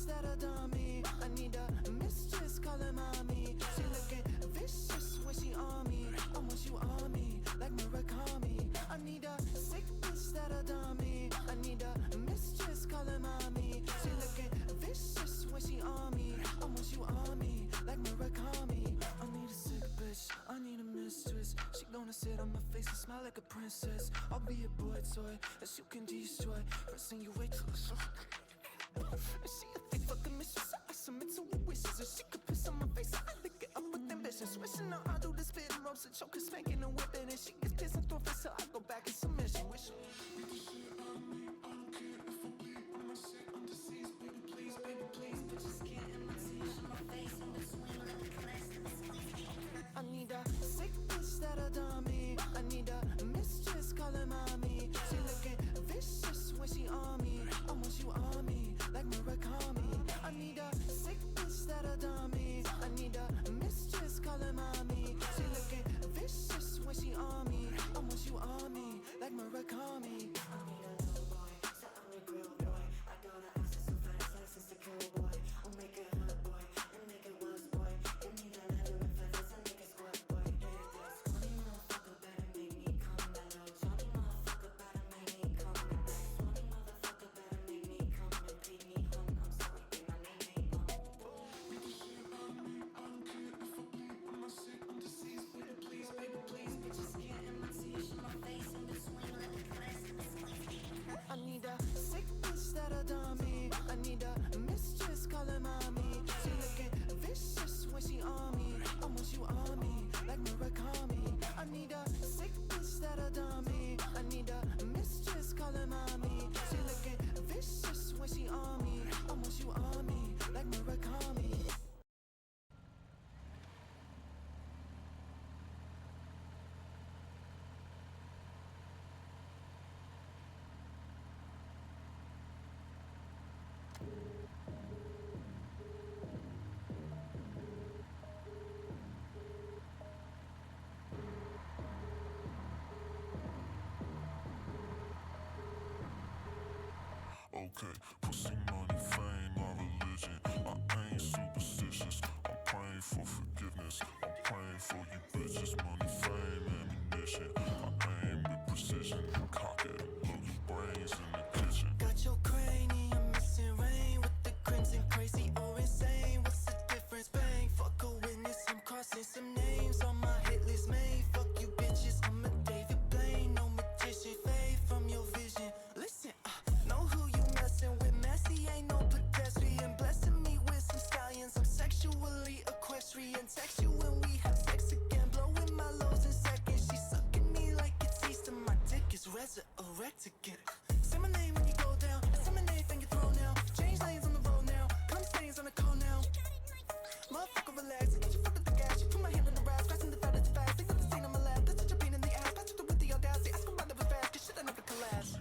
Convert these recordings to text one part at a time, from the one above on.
that adore me. I need a mistress, call her mommy. She looking vicious when she on me. I want you on me, like Murakami. I need a sick bitch that adore me. I need a mistress, call her mommy. She looking vicious when she on me. I want you on me, like Murakami. I need a sick bitch, I need a mistress. She gonna sit on my face and smile like a princess. I'll be a boy toy that you can destroy. First thing you wait till it's and she a thick fucking mistress. I submit to her wishes, and she could piss on my face. I lick it up with ambition. Swishing out, I do the spit and ropes and choke her, spanking and whipping. And she gets pissed and throw fists, so I go back in submission. Wish her. I need a sick bitch that adore me. I need a mistress, call her mommy. She looking vicious when she on me. I want you on me, like Murakami. I need a sick bitch that adore me. I need a mistress, call her mommy. She looking vicious when she on me. I want you on me, like Murakami. I need a little boy, so I'm a grill boy. I gotta ask her some fast license to kill boy. I'll make it hot boy, and make it worse boy. Give me that leather and feathers and make it squirt boy. Squatty motherfucker better make me come back. Johnny motherfucker better make me come back. Squatty motherfucker better make me come and pay me home. I'm sorry, but my name ain't on. Make the shit about me, I don't care if I bleed. When I sick, I'm deceased. Baby, please, baby, please. Bitches get in my teeth, in my face, in between, let me bless in this I need a sick bitch that adore me. I need a mistress, call her mommy. She looking vicious when she on me. I want you on me, like Murakami. I need a sick bitch that adore me. I need a mistress, call her mommy. She looking vicious when she on me. I want you on me, like Murakami. Okay, pussy, money, fame, my religion. I ain't superstitious. I'm praying for forgiveness. I'm praying for you bitches. Money, fame, ammunition. I aim with precision. Cock it and blow your brains in the kitchen. Got your cranium missing rain with the crimson, crazy or insane. What's the difference? Bang, fuck a witness. I'm crossing some names on my hit list. Made fuck you bitches. I'm a David Blaine, no magician. Fade from your vision. Listen, know who you messing with. Messy ain't no pedestrian. Blessing me with some stallions. I'm sexually equestrian. Text you when we have sex again. Blowing my lows in seconds. She sucking me like it's Easter. My dick is resurrect again. Say my name when you go down. Say my name when you throw now. Change lanes on the road now. Come stains on the call now. Motherfucker, relax. Get your foot at the gas. You put my hand on the brass. Scratching the fat at the fast. They got the stain on my lap. That's such a pain in the ass. Pass it with the audacity. Ask them why that was fast. Cause shit I never collapse.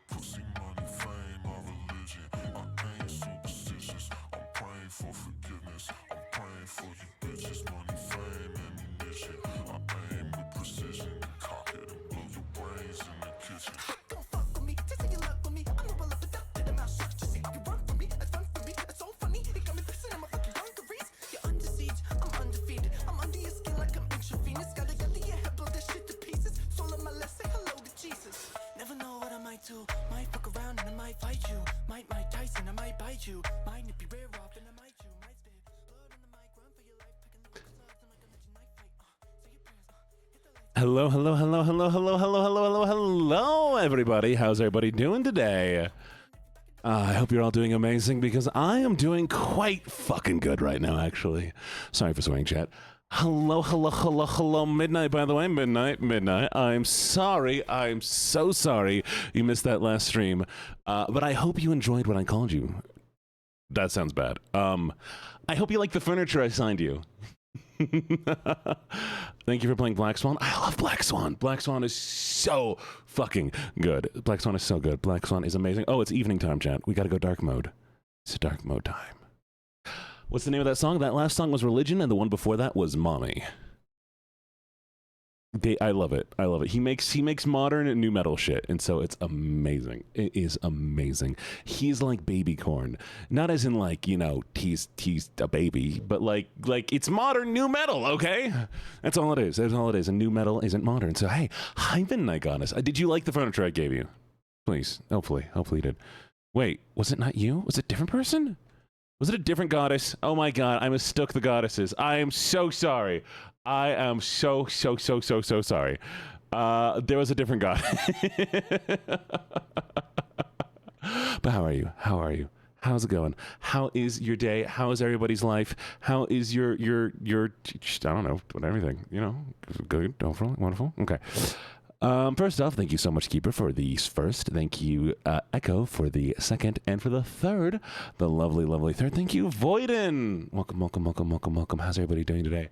Pussy, money, fame, my religion. I ain't superstitious. I'm praying for forgiveness. I'm praying for you bitches. Money, fame, ammunition. I aim with precision. Cock it and blow your brains in the kitchen. Don't fuck with me, just say you love with me. I'm a up and down to the mouth shut. Just see you run from me, it's fun for me. It's so funny, it got me pissing in my fucking dungarees. You're under siege, I'm undefeated. I'm under your skin like I'm intravenous. Gotta get the head, blow that shit to pieces. Swallow my left, say hello to Jesus. Never know what I might do. Might fuck around and I might fight you. Might Mike Tyson, I might bite you. Might nip your rear off and I might chew. Might spit blood on the mic, run for your life. Picking the gloves and like a legend knife fight. Say your prayers, hit the lights. Hello, hello, hello, hello, hello, hello, hello, hello, hello, everybody. How's everybody doing today? I hope you're all doing amazing because I am doing quite fucking good right now, actually. Sorry for swearing, chat. Hello, hello, hello, hello, midnight, by the way. Midnight. I'm sorry. I'm so sorry you missed that last stream. But I hope you enjoyed what I called you. That sounds bad. I hope you like the furniture I signed you. Thank you for playing Black Swan. I love Black Swan. Black Swan is so fucking good. Black Swan is so good. Black Swan is amazing. Oh, it's evening time, chat. We gotta go dark mode. It's dark mode time. What's the name of that song? That last song was Religion, and the one before that was Mommy. I love it. I love it. He makes modern and new metal shit, and so it's amazing. It is amazing. He's like baby corn, not as in like he's a baby, but like it's modern new metal. Okay, that's all it is. That's all it is. And new metal isn't modern. So hey, I've been Niconis. Did you like the furniture I gave you? Please, hopefully you did. Wait, was it not you? Was it a different person? Was it a different goddess? Oh my god, I mistook the goddesses. I am so sorry. I am so sorry. There was a different god. But how are you? How are you? How's it going? How is your day? How is everybody's life? How is your I don't know, everything, good, wonderful. Okay. First off, thank you so much, Keeper, for the first. Thank you, Echo, for the second. And for the third, the lovely third. Thank you, Voiden. Welcome. How's everybody doing today?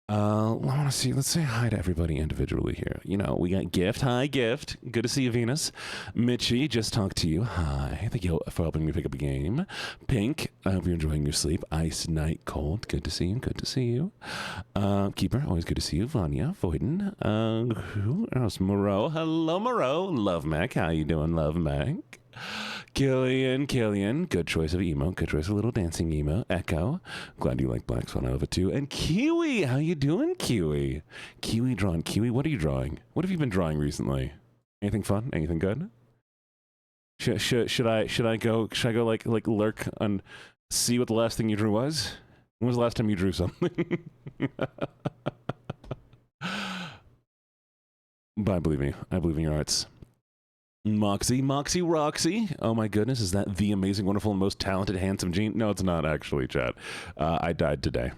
I want to see. Let's say hi to everybody individually here. We got Gift. Hi, Gift. Good to see you, Venus. Mitchie, just talked to you. Hi. Thank you for helping me pick up a game. Pink, I hope you're enjoying your sleep. Ice Night Cold. Good to see you. Good to see you. Keeper, always good to see you. Vanya, Voiden. Who else? Moreau. Hello, Moreau. Love Mac. How you doing, Love Mac? Killian, good choice of emo, good choice of little dancing emo. Echo, glad you like Black Swan. I love it too. And Kiwi, how you doing, Kiwi? Kiwi, what are you drawing? What have you been drawing recently? Anything fun? Anything good? Should I go like lurk and see what the last thing you drew was? When was the last time you drew something? But I believe in your arts. Moxie, Roxy. Oh my goodness, is that the amazing, wonderful, and most talented, handsome Gene? No, it's not actually, chat. I died today.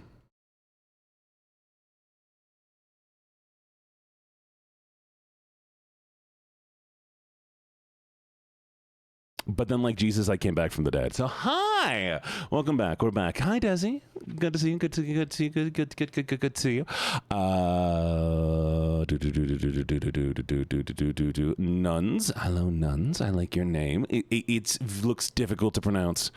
But then, like Jesus, I came back from the dead. So, hi! Welcome back. We're back. Hi, Desi. Good to see you. Good to see you. Good to see you. Nuns. Hello, Nuns. I like your name. It looks difficult to pronounce.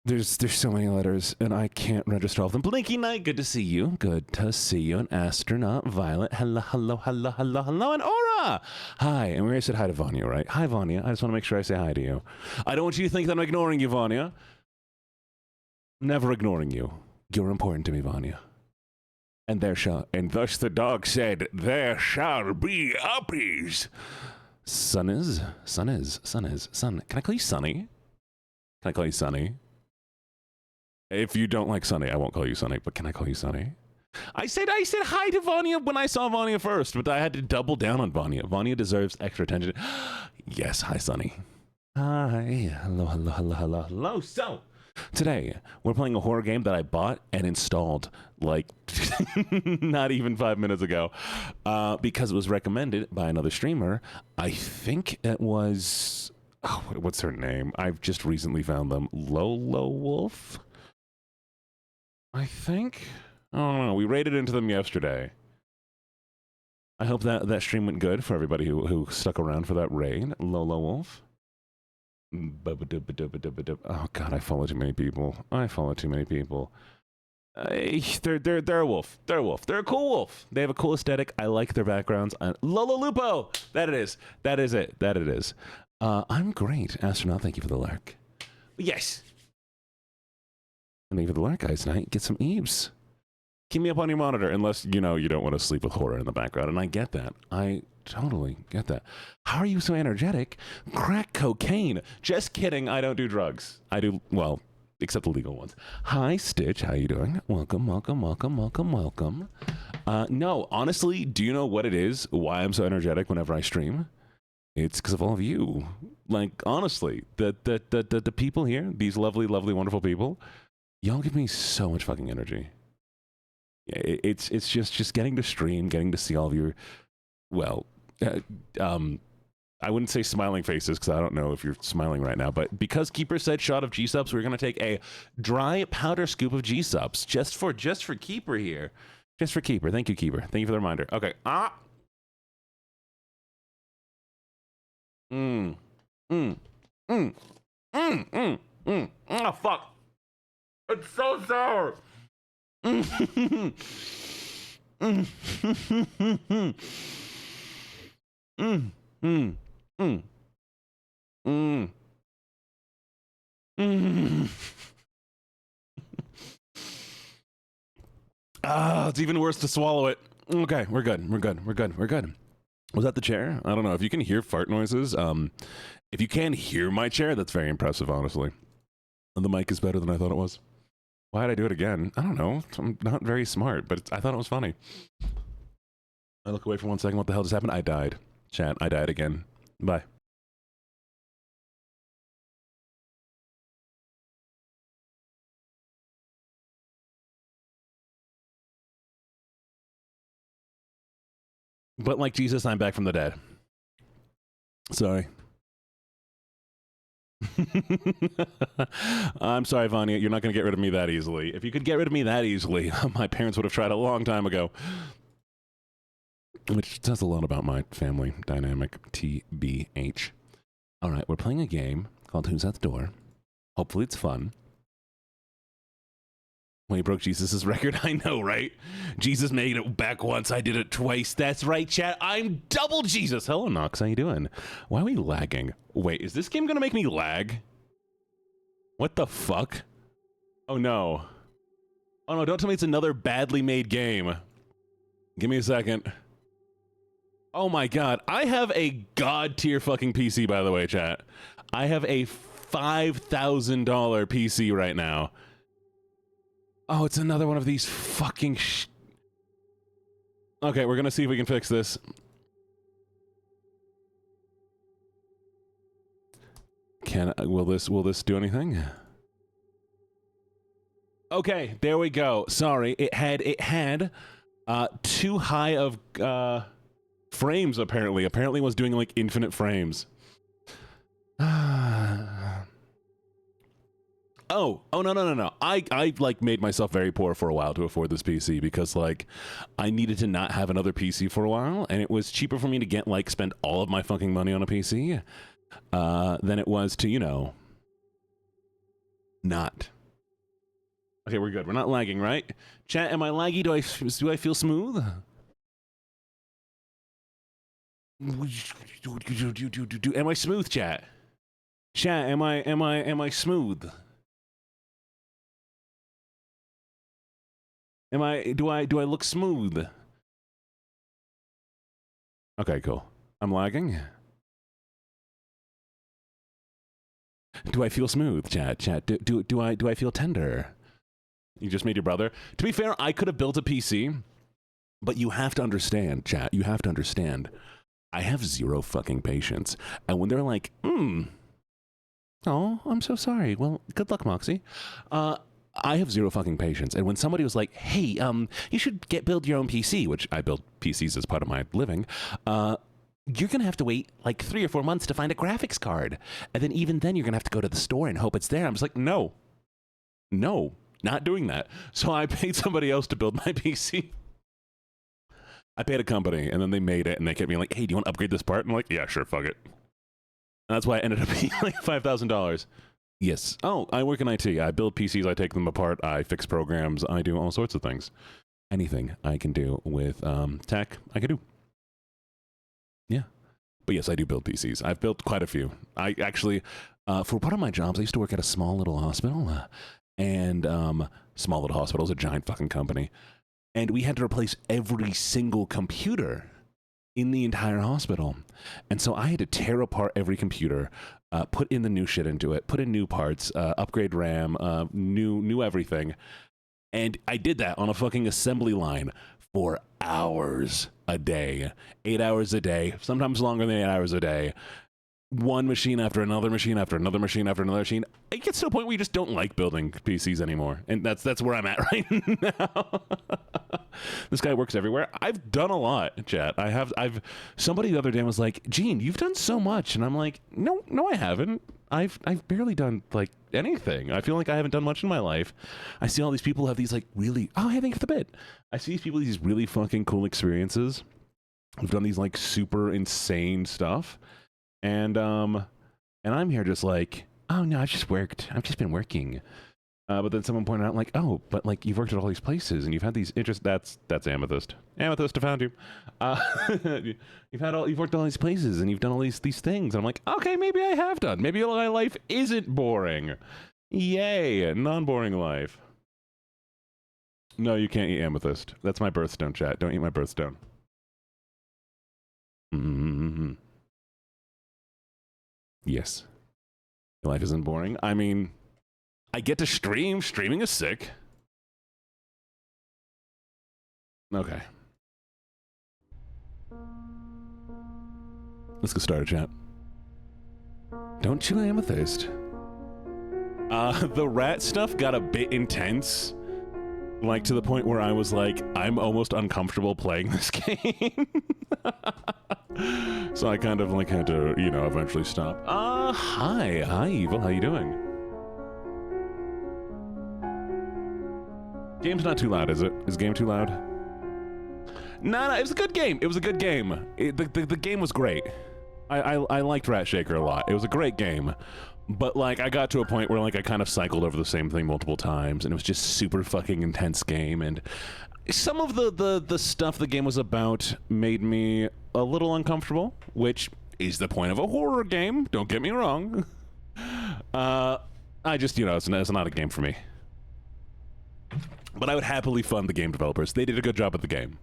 There's so many letters, and I can't register all of them. Blinky Knight, good to see you. Good to see you. An astronaut, Violet. Hello. And Aura! Hi. And we already said hi to Vanya, right? Hi, Vanya. I just want to make sure I say hi to you. I don't want you to think that I'm ignoring you, Vanya. Never ignoring you. You're important to me, Vanya. And thus the dog said, there shall be uppies. Sun. Can I call you Sunny? If you don't like Sunny, I won't call you Sunny, but can I call you Sunny? I said hi to Vanya when I saw Vanya first, but I had to double down on Vanya. Vanya deserves extra attention. Yes, hi, Sunny. Hi. Hello. So, today, we're playing a horror game that I bought and installed, like, not even 5 minutes ago, because it was recommended by another streamer. I think it was... Oh, what's her name? I've just recently found them. Lolo Wolf? I think? I don't know. We raided into them yesterday. I hope that stream went good for everybody who stuck around for that raid. Lolo Wolf. Oh god, I follow too many people. They're a wolf. They're a cool wolf. They have a cool aesthetic. I like their backgrounds. Lolo Lupo! That it is. I'm great. Astronaut, thank you for the lurk. Yes! And thank you for the lurk, guys. Tonight, get some eaves. Keep me up on your monitor, unless, you don't want to sleep with horror in the background. And I get that. I totally get that. How are you so energetic? Crack cocaine. Just kidding. I don't do drugs. I do, well, except the legal ones. Hi, Stitch. How you doing? Welcome. No, honestly, do you know what it is? Why I'm so energetic whenever I stream? It's because of all of you. Like, honestly, the people here, these lovely, wonderful people, y'all give me so much fucking energy. It's just getting to stream, getting to see all of your, well, I wouldn't say smiling faces because I don't know if you're smiling right now, but because Keeper said shot of G-subs, we're gonna take a dry powder scoop of G-subs just for Keeper here, just for Keeper. Thank you, Keeper. Thank you for the reminder. Okay. Oh fuck. It's so sour. Mm. Mm. Mm. Mm. Mm. Mm. Mm. Ah, it's even worse to swallow it. Okay, we're good. We're good. We're good. We're good. Was that the chair? I don't know. If you can hear fart noises, if you can hear my chair, that's very impressive, honestly. And the mic is better than I thought it was. Why did I do it again? I don't know. I'm not very smart, but I thought it was funny. I look away for 1 second. What the hell just happened? I died. Chat, I died again. Bye. But like Jesus, I'm back from the dead. Sorry. I'm sorry, Vanya. You're not going to get rid of me that easily. If you could get rid of me that easily, my parents would have tried a long time ago. Which says a lot about my family dynamic, TBH. All right, we're playing a game called Who's at the Door. Hopefully it's fun. When he broke Jesus' record, I know, right? Jesus made it back once, I did it twice. That's right, chat. I'm double Jesus. Hello, Nox. How you doing? Why are we lagging? Wait, is this game gonna make me lag? What the fuck? Oh, no. Oh, no, don't tell me it's another badly made game. Give me a second. Oh, my God. I have a god-tier fucking PC, by the way, chat. I have a $5,000 PC right now. Oh, it's another one of these fucking Okay, we're gonna see if we can fix this. Will this do anything? Okay, there we go. Sorry, it had too high of frames apparently. Apparently it was doing like infinite frames. Oh, no. I like made myself very poor for a while to afford this PC because like I needed to not have another PC for a while, and it was cheaper for me to get like spend all of my fucking money on a PC than it was to, you know, not. Okay, we're good. We're not lagging, right? Chat, am I laggy? Do I feel smooth? Am I smooth, chat? Chat, am I smooth? Do I look smooth? Okay, cool. I'm lagging. Do I feel smooth, chat? Do I feel tender? You just made your brother. To be fair, I could have built a PC, but you have to understand, chat. You have to understand. I have zero fucking patience. And when they're like, oh, I'm so sorry. Well, good luck, Moxie. I have zero fucking patience. And when somebody was like, hey, you should build your own PC, which I build PCs as part of my living, you're going to have to wait like 3 or 4 months to find a graphics card. And then even then you're going to have to go to the store and hope it's there. I'm just like, no, not doing that. So I paid somebody else to build my PC. I paid a company and then they made it and they kept being like, hey, do you want to upgrade this part? And I'm like, yeah, sure, fuck it. And that's why it ended up being like $5,000. Yes. Oh, I work in IT. I build PCs, I take them apart, I fix programs, I do all sorts of things. Anything I can do with tech, I can do. Yeah. But yes, I do build PCs. I've built quite a few. I actually, for part of my jobs, I used to work at a small little hospital. And small little hospital is a giant fucking company. And we had to replace every single computer in the entire hospital. And so I had to tear apart every computer, put in the new shit into it, put in new parts, upgrade RAM, new everything. And I did that on a fucking assembly line for hours a day, 8 hours a day, sometimes longer than 8 hours a day. One machine after another machine after another machine after another machine. It gets to a point where you just don't like building PCs anymore. And that's where I'm at right now. This guy works everywhere. I've done a lot, chat. I've somebody the other day was like, Gene, you've done so much. And I'm like, no, I haven't. I've barely done like anything. I feel like I haven't done much in my life. I see all these people have these like really, hey, thank you for the bit. I see these people, these really fucking cool experiences. Who've done these like super insane stuff. And I'm here just like, oh no, I've just been working. But then someone pointed out, like, oh, but like you've worked at all these places and you've had these interests. That's Amethyst. Amethyst, I found you. You've worked at all these places and you've done all these things. And I'm like, okay, maybe I have done. Maybe my life isn't boring. Yay, non-boring life. No, you can't eat Amethyst. That's my birthstone, chat. Don't eat my birthstone. Mm-hmm. Yes. Your life isn't boring. I mean, I get to stream. Streaming is sick. Okay. Let's get started, chat. Don't chew Amethyst. The rat stuff got a bit intense. Like, to the point where I was like, I'm almost uncomfortable playing this game. So I kind of, like, had to, you know, eventually stop. Hi, Evil. How you doing? Game's not too loud, is it? Is the game too loud? No, it was a good game. It was a good game. The game was great. I liked Rat Shaker a lot. It was a great game. But, like, I got to a point where, like, I kind of cycled over the same thing multiple times, and it was just super fucking intense game, and some of the stuff the game was about made me a little uncomfortable, which is the point of a horror game, don't get me wrong. I just, you know, it's not a game for me. But I would happily fund the game developers. They did a good job at the game.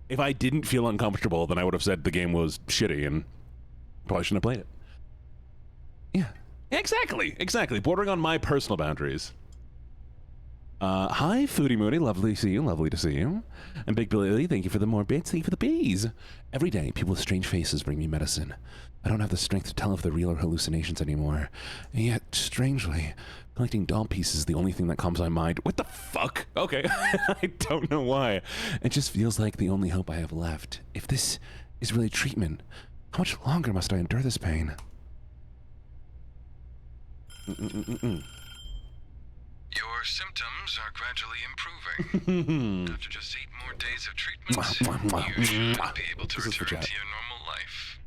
If I didn't feel uncomfortable, then I would have said the game was shitty, and probably shouldn't have played it. Yeah. Exactly. Bordering on my personal boundaries. Hi, Foodie Moody. Lovely to see you. And Big Billy, thank you for the more bits. Thank you for the bees. Every day, people with strange faces bring me medicine. I don't have the strength to tell if they're real or hallucinations anymore. And yet, strangely, collecting doll pieces is the only thing that calms my mind. What the fuck? Okay. I don't know why. It just feels like the only hope I have left. If this is really treatment, how much longer must I endure this pain? Your symptoms are gradually improving. After just 8 more days of treatment, you should be able to return to your normal life.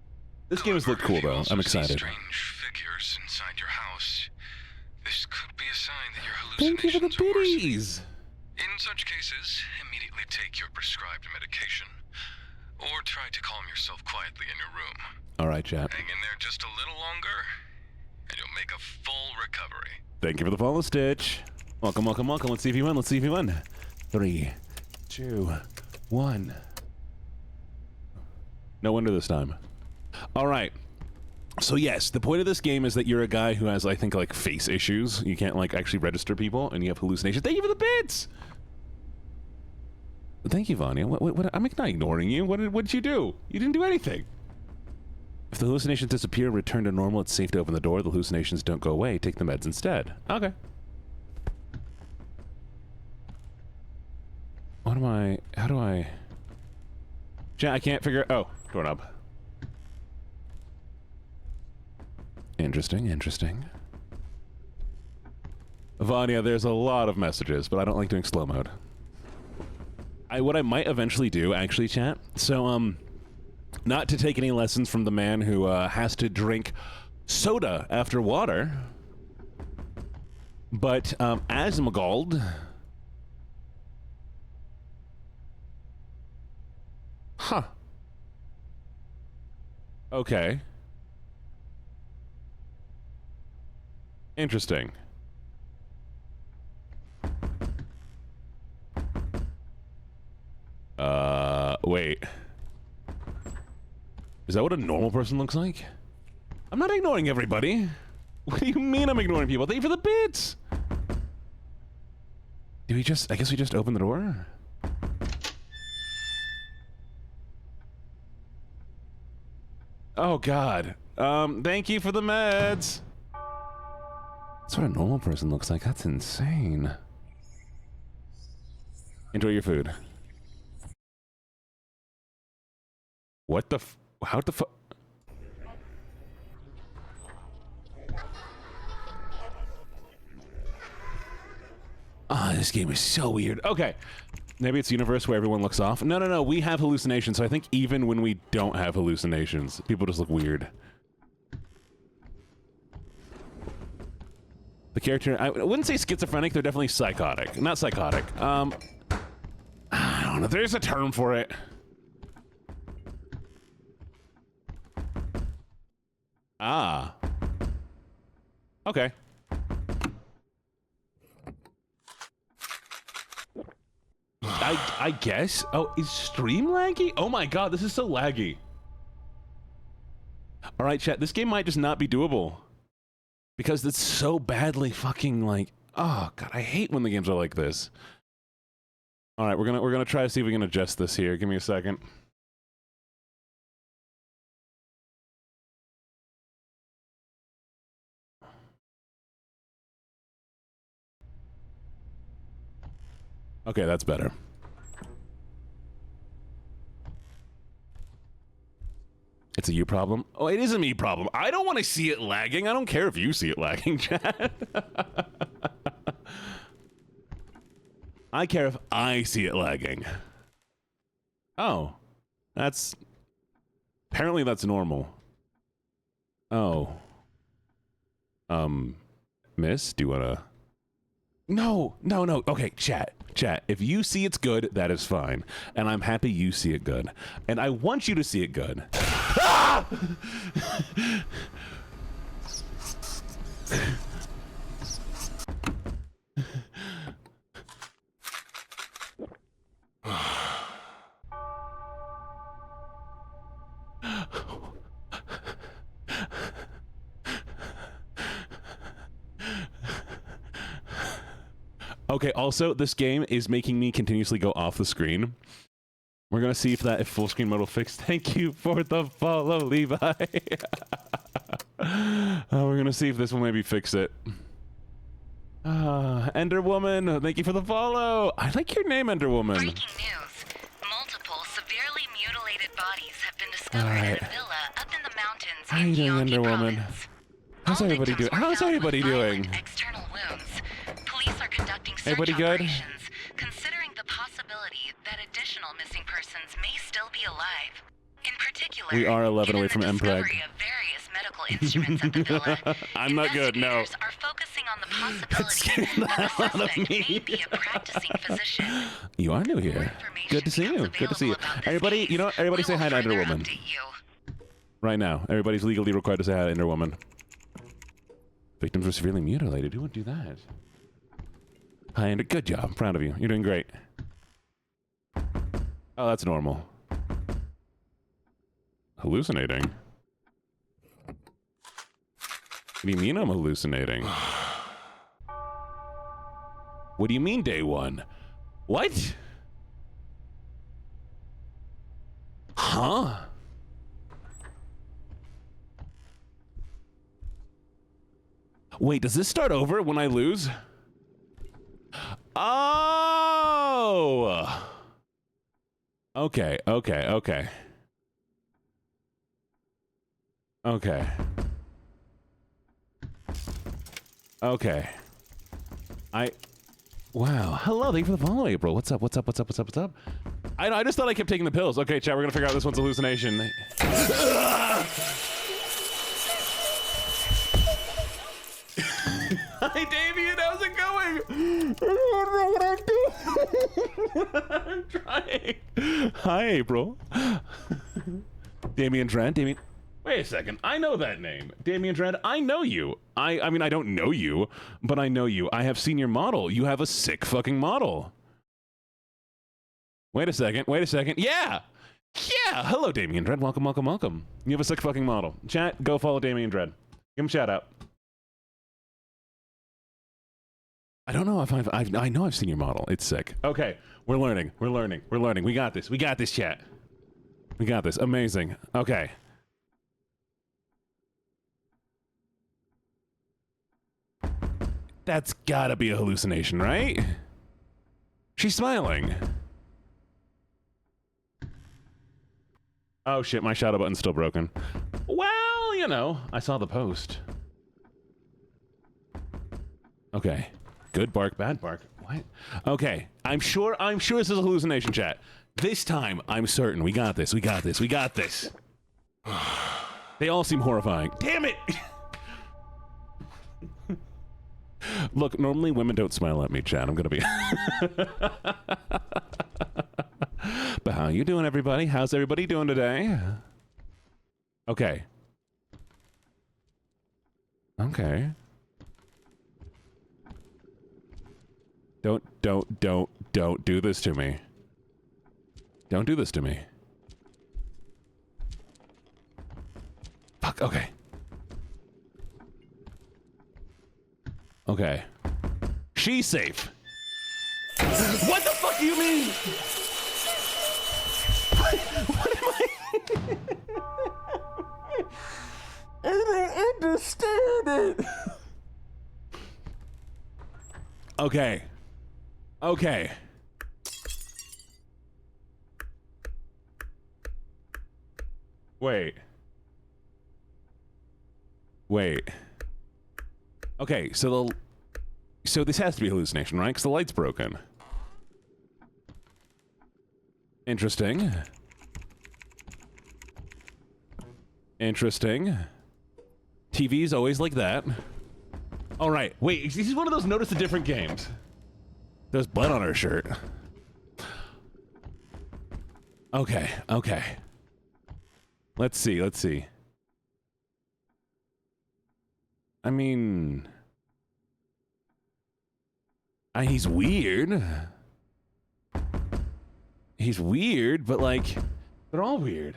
This game has looked cool, though. I'm excited. Strange figures inside your house. This could be a sign that your Thank you for the hallucinations are worsening. biddies. In such cases, immediately take your prescribed medication, or try to calm yourself quietly in your room. All right, chat. Hang in there just a little longer, and you'll make a full recovery. Thank you for the follow, Stitch. Welcome. Let's see if you win. 3, 2, 1. No wonder this time. All right. So yes, the point of this game is that you're a guy who has, I think, like, face issues. You can't, like, actually register people, and you have hallucinations. Thank you for the bits! Thank you, Vanya. What, I'm not ignoring you. What did you do? You didn't do anything. If the hallucinations disappear, return to normal, it's safe to open the door. The hallucinations don't go away. Take the meds instead. Okay. How do I... Chat, I can't figure... Oh, doorknob. Interesting. Vanya, there's a lot of messages, but I don't like doing slow mode. What I might eventually do, actually, chat, so, not to take any lessons from the man who, has to drink soda after water, but, Asmongold... Huh. Okay. Interesting. Wait. Is that what a normal person looks like? I'm not ignoring everybody. What do you mean I'm ignoring people? Thank you for the bits! I guess we just opened the door? Oh, God. Thank you for the meds. That's what a normal person looks like. That's insane. Enjoy your food. What the how the fuck? Ah, this game is so weird. Okay. Maybe it's a universe where everyone looks off. No. We have hallucinations, so I think even when we don't have hallucinations, people just look weird. The character, I wouldn't say schizophrenic, they're definitely psychotic. Not psychotic. I don't know, there's a term for it. Ah. Okay. I guess. Oh, is stream laggy? Oh my god, this is so laggy. All right, chat, this game might just not be doable. Because it's so badly fucking like, oh god, I hate when the games are like this. All right, we're gonna try to see if we can adjust this here. Give me a second. Okay, that's better. It's a you problem? Oh, it is a me problem. I don't want to see it lagging. I don't care if you see it lagging, chat. I care if I see it lagging. Oh. That's... Apparently that's normal. Oh. Miss, do you wanna... No. Okay, chat. If you see it's good, that is fine. And I'm happy you see it good. And I want you to see it good. Ah! Okay, also, this game is making me continuously go off the screen. We're gonna see if full screen mode will fix. Thank you for the follow, Levi. We're gonna see if this will maybe fix it. Ender Woman, thank you for the follow. I like your name, Ender Woman. Breaking news. Multiple severely mutilated bodies have been discovered at a villa up in the mountains How you doing, Ender Woman? How's everybody doing? How's everybody doing? External wounds. Police are conducting search Everybody good? operations, considering the possibility that additional missing persons may still be alive. In particular, We are 11 away given from the MPreg. discovery of various medical instruments at the villa, I'm not good, no. investigators are focusing on the possibility scared the that the hell out of suspect me. may be a practicing physician. You are new More here. information Good to see you. becomes Good to see you. available about this Everybody, case. you know, everybody We say will hi to Ender further Woman. update you. Right now. Everybody's legally required to say hi to Ender Woman. Victims were severely mutilated. Who would do that? Hi, Ender. Good job. I'm proud of you. You're doing great. Oh, that's normal. Hallucinating? What do you mean I'm hallucinating? What do you mean day one? What? Huh? Wait, does this start over when I lose? Oh! Okay. Okay. Wow. Hello, thank you for the follow, April. What's up? I just thought I kept taking the pills. Okay, chat, we're gonna figure out this one's a hallucination. Hi, Damien. How's it going? I don't know what I'm doing. I'm trying. Hi, April. Damien Trent. Wait a second. I know that name. Damien Trent. I know you. I mean, I don't know you, but I know you. I have seen your model. You have a sick fucking model. Wait a second. Yeah. Hello, Damien Dread. Welcome. You have a sick fucking model. Chat, go follow Damien Dread. Give him a shout out. I don't know if I know I've seen your model. It's sick. Okay, we're learning. We got this, chat. We got this. Amazing. Okay. That's gotta be a hallucination, right? She's smiling. Oh shit, my shadow button's still broken. Well, you know, I saw the post. Okay. Good bark, bad bark. What? Okay. I'm sure this is a hallucination, chat. This time, I'm certain. We got this. They all seem horrifying. Damn it! Look, normally women don't smile at me, Chad. I'm gonna be. But how you doing, everybody? How's everybody doing today? Okay. Okay. Don't do this to me. Don't do this to me. Fuck, okay. Okay. She's safe. What the fuck do you mean? What am I? I don't understand it. Okay. Okay. Wait. Okay, so this has to be a hallucination, right? Because the light's broken. Interesting. TV's always like that. All right, wait, this is one of those notice the different games. There's blood on her shirt. Okay. Let's see. I mean... he's weird. He's weird, but like, they're all weird.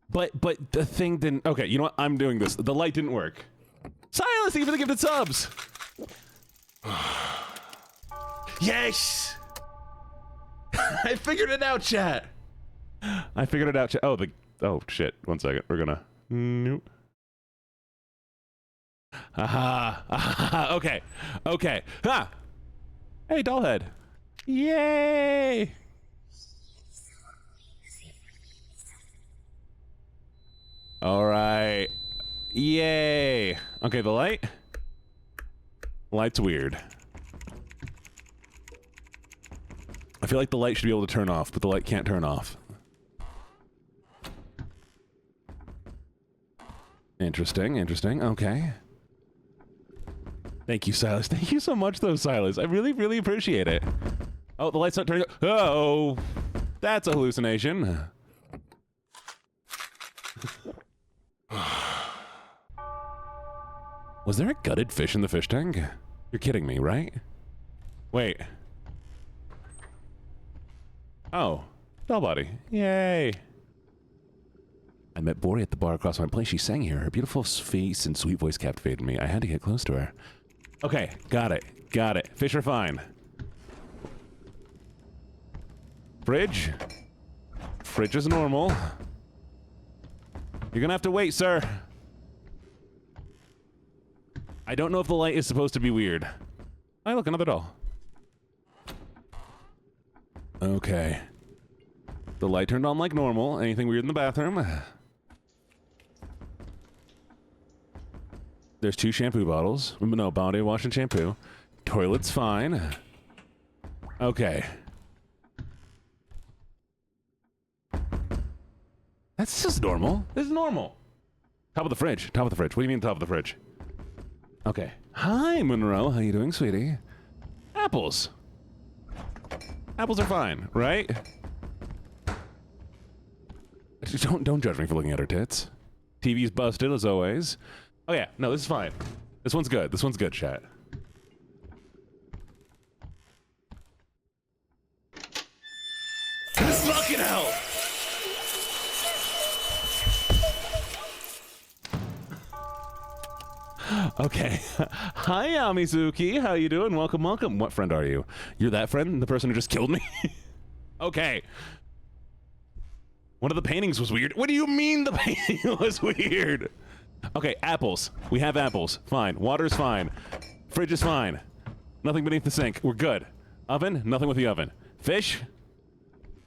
But the thing didn't... Okay, you know what? I'm doing this. The light didn't work. Silas, thank you for the gifted subs! Yes! I figured it out, chat! Oh, shit. 1 second. We're gonna... Nope. Aha. Okay. Ha! Hey, dollhead. Yay! All right. Yay! Okay, the light? Light's weird. I feel like the light should be able to turn off, but the light can't turn off. Interesting. Okay. Thank you, Silas. Thank you so much, though, Silas. I really, really appreciate it. Oh, the light's not turning on. Oh, that's a hallucination. Was there a gutted fish in the fish tank? You're kidding me, right? Wait. Oh, doll body. Yay. I met Bori at the bar across my place. She sang here. Her beautiful face and sweet voice captivated me. I had to get close to her. Okay, got it. Fish are fine. Fridge. Fridge is normal. You're gonna have to wait, sir. I don't know if the light is supposed to be weird. Oh, look, another doll. Okay. The light turned on like normal. Anything weird in the bathroom? There's 2 shampoo bottles. No, body wash and shampoo. Toilet's fine. Okay. That's just normal. This is normal. Top of the fridge. What do you mean top of the fridge? Okay. Hi, Monroe. How you doing, sweetie? Apples. Apples are fine, right? Don't judge me for looking at her tits. TV's busted, as always. Oh yeah, no, this is fine. This one's good, chat. Fucking hell! Okay. Hi, Amizuki. How you doing? Welcome. What friend are you? You're that friend? The person who just killed me? Okay. One of the paintings was weird. What do you mean the painting was weird? Okay, apples. We have apples. Fine. Water's fine. Fridge is fine. Nothing beneath the sink. We're good. Oven? Nothing with the oven. Fish?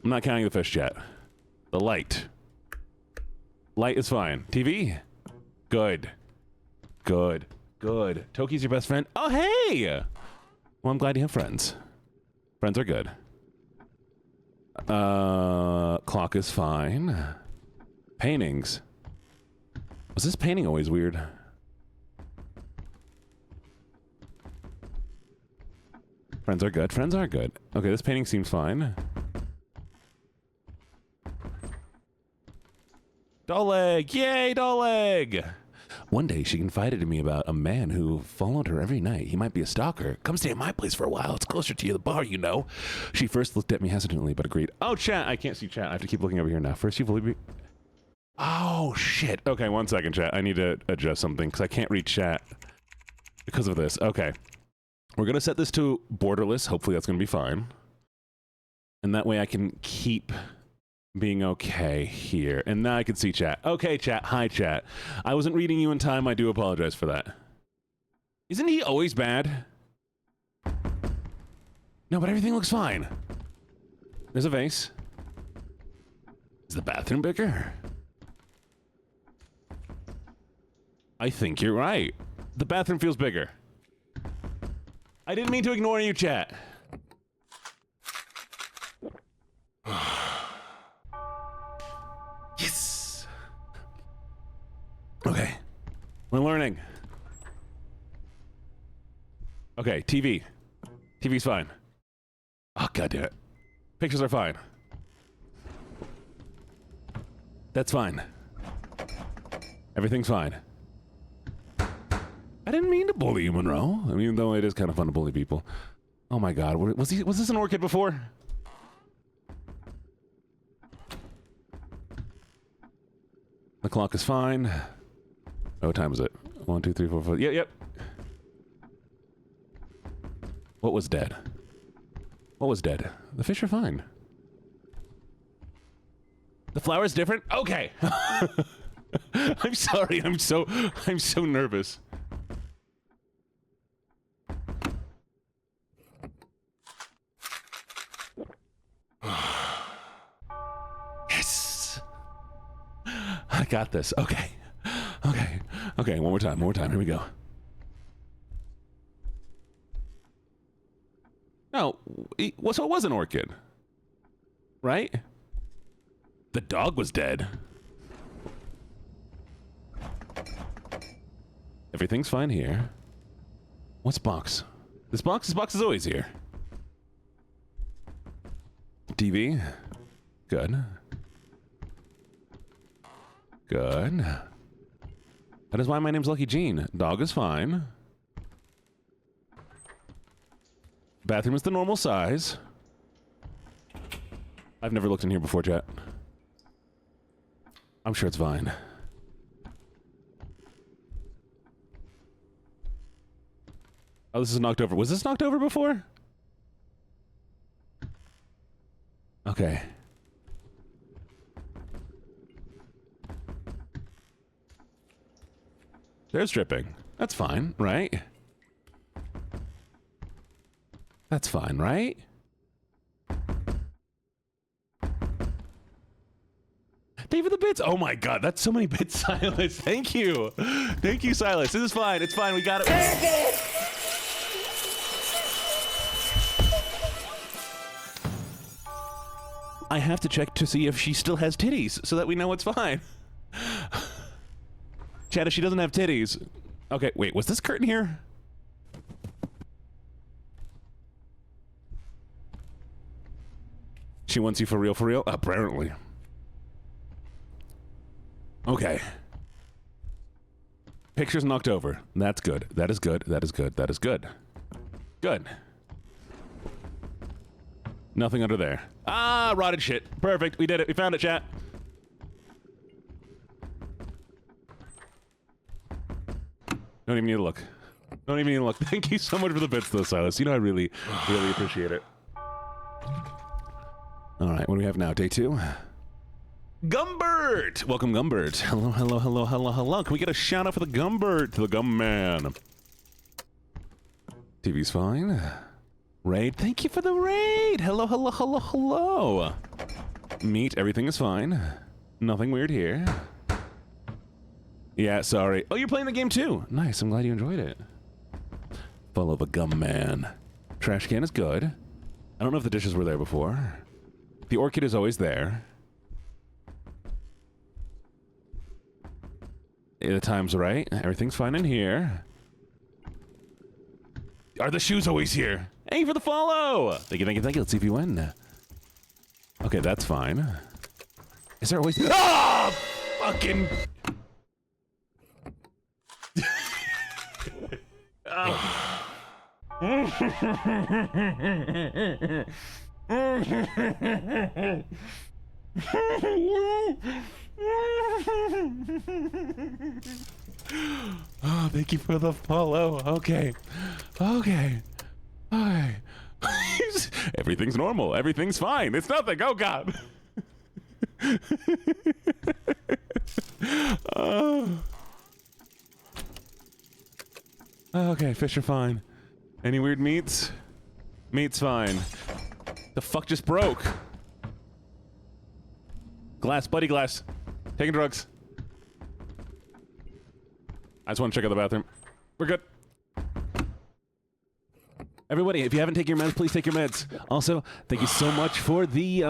I'm not counting the fish yet. The light. Light is fine. TV? Good. Toki's your best friend? Oh, hey! Well, I'm glad you have friends. Friends are good. Clock is fine. Paintings. Was this painting always weird? Friends are good. Friends are good. Okay, this painting seems fine. Doll leg! Yay, doll leg! One day, she confided to me about a man who followed her every night. He might be a stalker. Come stay at my place for a while. It's closer to the bar, you know. She first looked at me hesitantly, but agreed. Oh, chat! I can't see chat. I have to keep looking over here now. First, you believe me? Oh, shit. Okay, 1 second, chat. I need to adjust something, because I can't read chat because of this. Okay. We're going to set this to borderless. Hopefully that's going to be fine. And that way I can keep being okay here. And now I can see chat. Okay, chat. Hi, chat. I wasn't reading you in time. I do apologize for that. Isn't he always bad? No, but everything looks fine. There's a vase. Is the bathroom bigger? I think you're right. The bathroom feels bigger. I didn't mean to ignore you, chat. Yes. Okay. We're learning. Okay, TV. TV's fine. Oh, god damn it. Pictures are fine. That's fine. Everything's fine. I didn't mean to bully you, Monroe. I mean, though it is kind of fun to bully people. Oh my god, was this an orchid before? The clock is fine. Oh, what time is it? 1, 2, 3, 4, 5. Yep. What was dead? What was dead? The fish are fine. The flower's different? Okay. I'm sorry. I'm so nervous. Yes. I got this. Okay. One more time. Here we go. No, so it was an orchid, right? The dog was dead. Everything's fine here. What's box? This box is always here. TV. Good. That is why my name's LuckyJene. Dog is fine. Bathroom is the normal size. I've never looked in here before, chat. I'm sure it's fine. Oh, this is knocked over. Was this knocked over before? Okay. There's dripping. That's fine, right? That's fine, right? David the Bits. Oh my god, that's so many bits, Silas. Thank you. Thank you, Silas. This is fine. It's fine. We got it. I have to check to see if she still has titties so that we know it's fine. Chad, if she doesn't have titties. Okay, wait, was this curtain here? She wants you for real, for real? Apparently. Okay. Pictures knocked over. That's good. That is good. That is good. That is good. Good. Nothing under there. Ah, rotted shit. Perfect. We did it. We found it, chat. Don't even need to look. Don't even need to look. Thank you so much for the bits, though, Silas. You know I really, really appreciate it. All right, what do we have now? Day 2? Gumbert! Welcome, Gumbert. Hello, hello, hello, hello, hello. Can we get a shout out for the Gumbert? To the Gum Man. TV's fine. Raid. Thank you for the raid. Hello, hello, hello, hello. Meat. Everything is fine. Nothing weird here. Yeah, sorry. Oh, you're playing the game too. Nice. I'm glad you enjoyed it. Follow the Gum Man. Trash can is good. I don't know if the dishes were there before. The orchid is always there. The time's right. Everything's fine in here. Are the shoes always here? Thank you for the follow! Thank you, thank you, thank you. Let's see if you win. Okay, that's fine. Is there always... Ah! Fucking... Oh, thank you for the follow. Okay. Okay. Okay. Everything's normal. Everything's fine. It's nothing. Oh, God. Okay, fish are fine. Any weird meats? Meat's fine. The fuck just broke? Glass, buddy glass. Taking drugs. I just want to check out the bathroom. We're good. Everybody, if you haven't taken your meds, please take your meds. Also, thank you so much for the,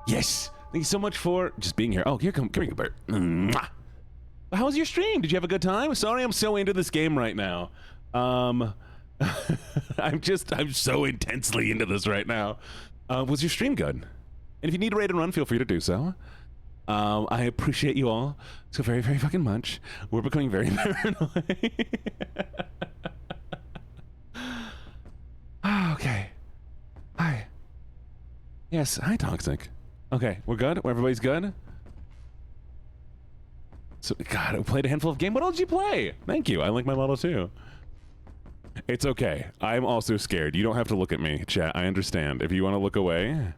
yes! Thank you so much for just being here. Oh, here come here, Bert. Mwah. How was your stream? Did you have a good time? Sorry, I'm so into this game right now. I'm so intensely into this right now. Was your stream good? And if you need a raid and run, feel free to do so. I appreciate you all so very, very fucking much. We're becoming very paranoid. Okay. Hi. Yes, hi, Toxic. Okay, we're good? Everybody's good? So, God, I played a handful of games. What else did you play? Thank you. I like my model too. It's okay. I'm also scared. You don't have to look at me, chat. I understand. If you want to look away,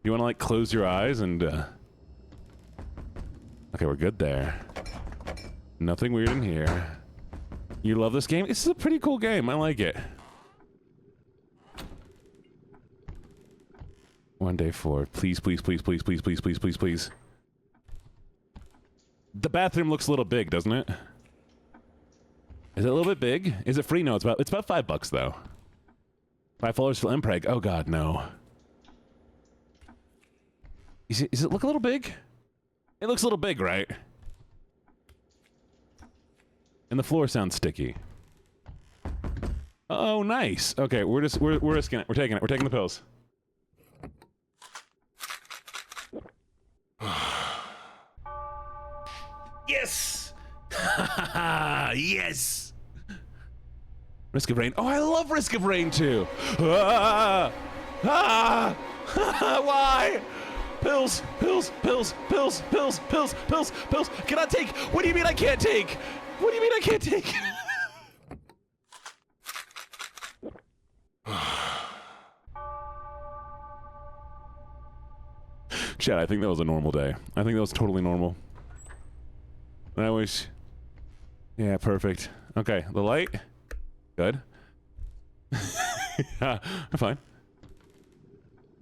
you want to, like, close your eyes and, Okay, we're good there. Nothing weird in here. You love this game? This is a pretty cool game. I like it. One day forward. Please, please, please, please, please, please, please, please, please. The bathroom looks a little big, doesn't it? Is it a little bit big? Is it free? No, it's about $5 though. $5 for Mpreg. Oh God, no. Is it look a little big? It looks a little big, right? And the floor sounds sticky. Oh, nice. Okay, we're risking it. We're taking it. We're taking the pills. Yes! Yes! Risk of Rain. Oh, I love Risk of Rain too. Ah! Ah! Why? Pills, pills, pills, pills, pills, pills, pills, pills. Can I take? What do you mean I can't take? What do you mean I can't take? Chat, I think that was a normal day. I think that was totally normal. I wish. Yeah, perfect. Okay, the light. Good. I'm fine.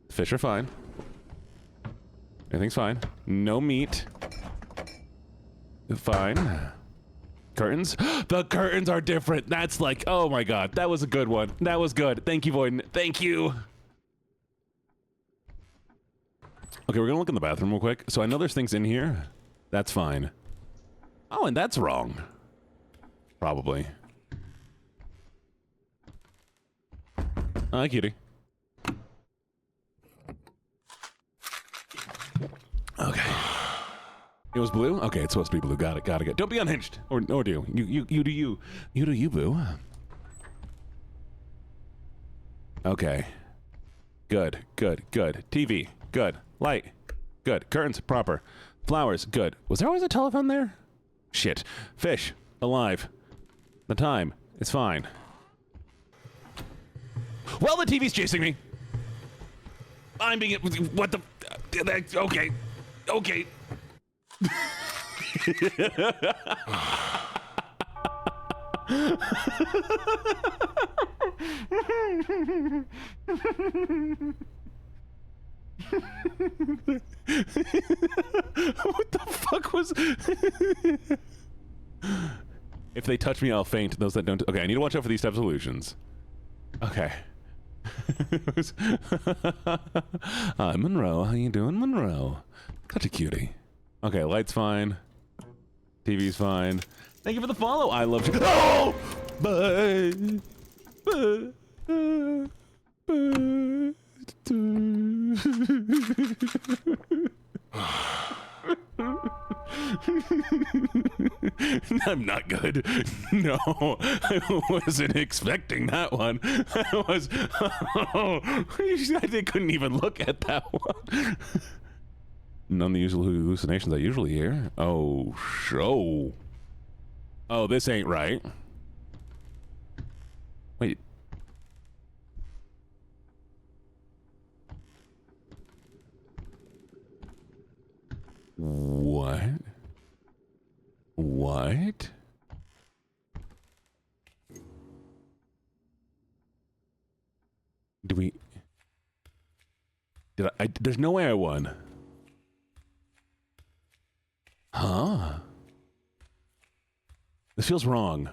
Fish are fine. Everything's fine. No meat. Fine. Curtains? The curtains are different. That's like, oh my God, that was a good one. That was good. Thank you, Voiden. Thank you. Okay, we're gonna look in the bathroom real quick. So I know there's things in here. That's fine. Oh, and that's wrong. Probably. Hi, cutie. Okay. It was blue? Okay, it's supposed to be blue. Got it, got it. Don't be unhinged. Or do you. You do you. You do you, boo. Okay. Good, good, good. TV, good. Light, good. Curtains, proper. Flowers, good. Was there always a telephone there? Shit. Fish, alive. The time, it's fine. Well, the TV's chasing me. I'm being... What the... Okay. Okay. What the fuck was... If they touch me, I'll faint. Those that don't... Okay, I need to watch out for these types of illusions. Okay. Hi, Monroe. How you doing, Monroe? Such a cutie. Okay, light's fine. TV's fine. Thank you for the follow. I love you. Oh! I'm not good. No, I wasn't expecting that one. I was. Oh, I couldn't even look at that one. None of the usual hallucinations I usually hear. Oh, show. Oh, this ain't right. Wait. What? What? Do we... Did I... There's no way I won. Huh? This feels wrong.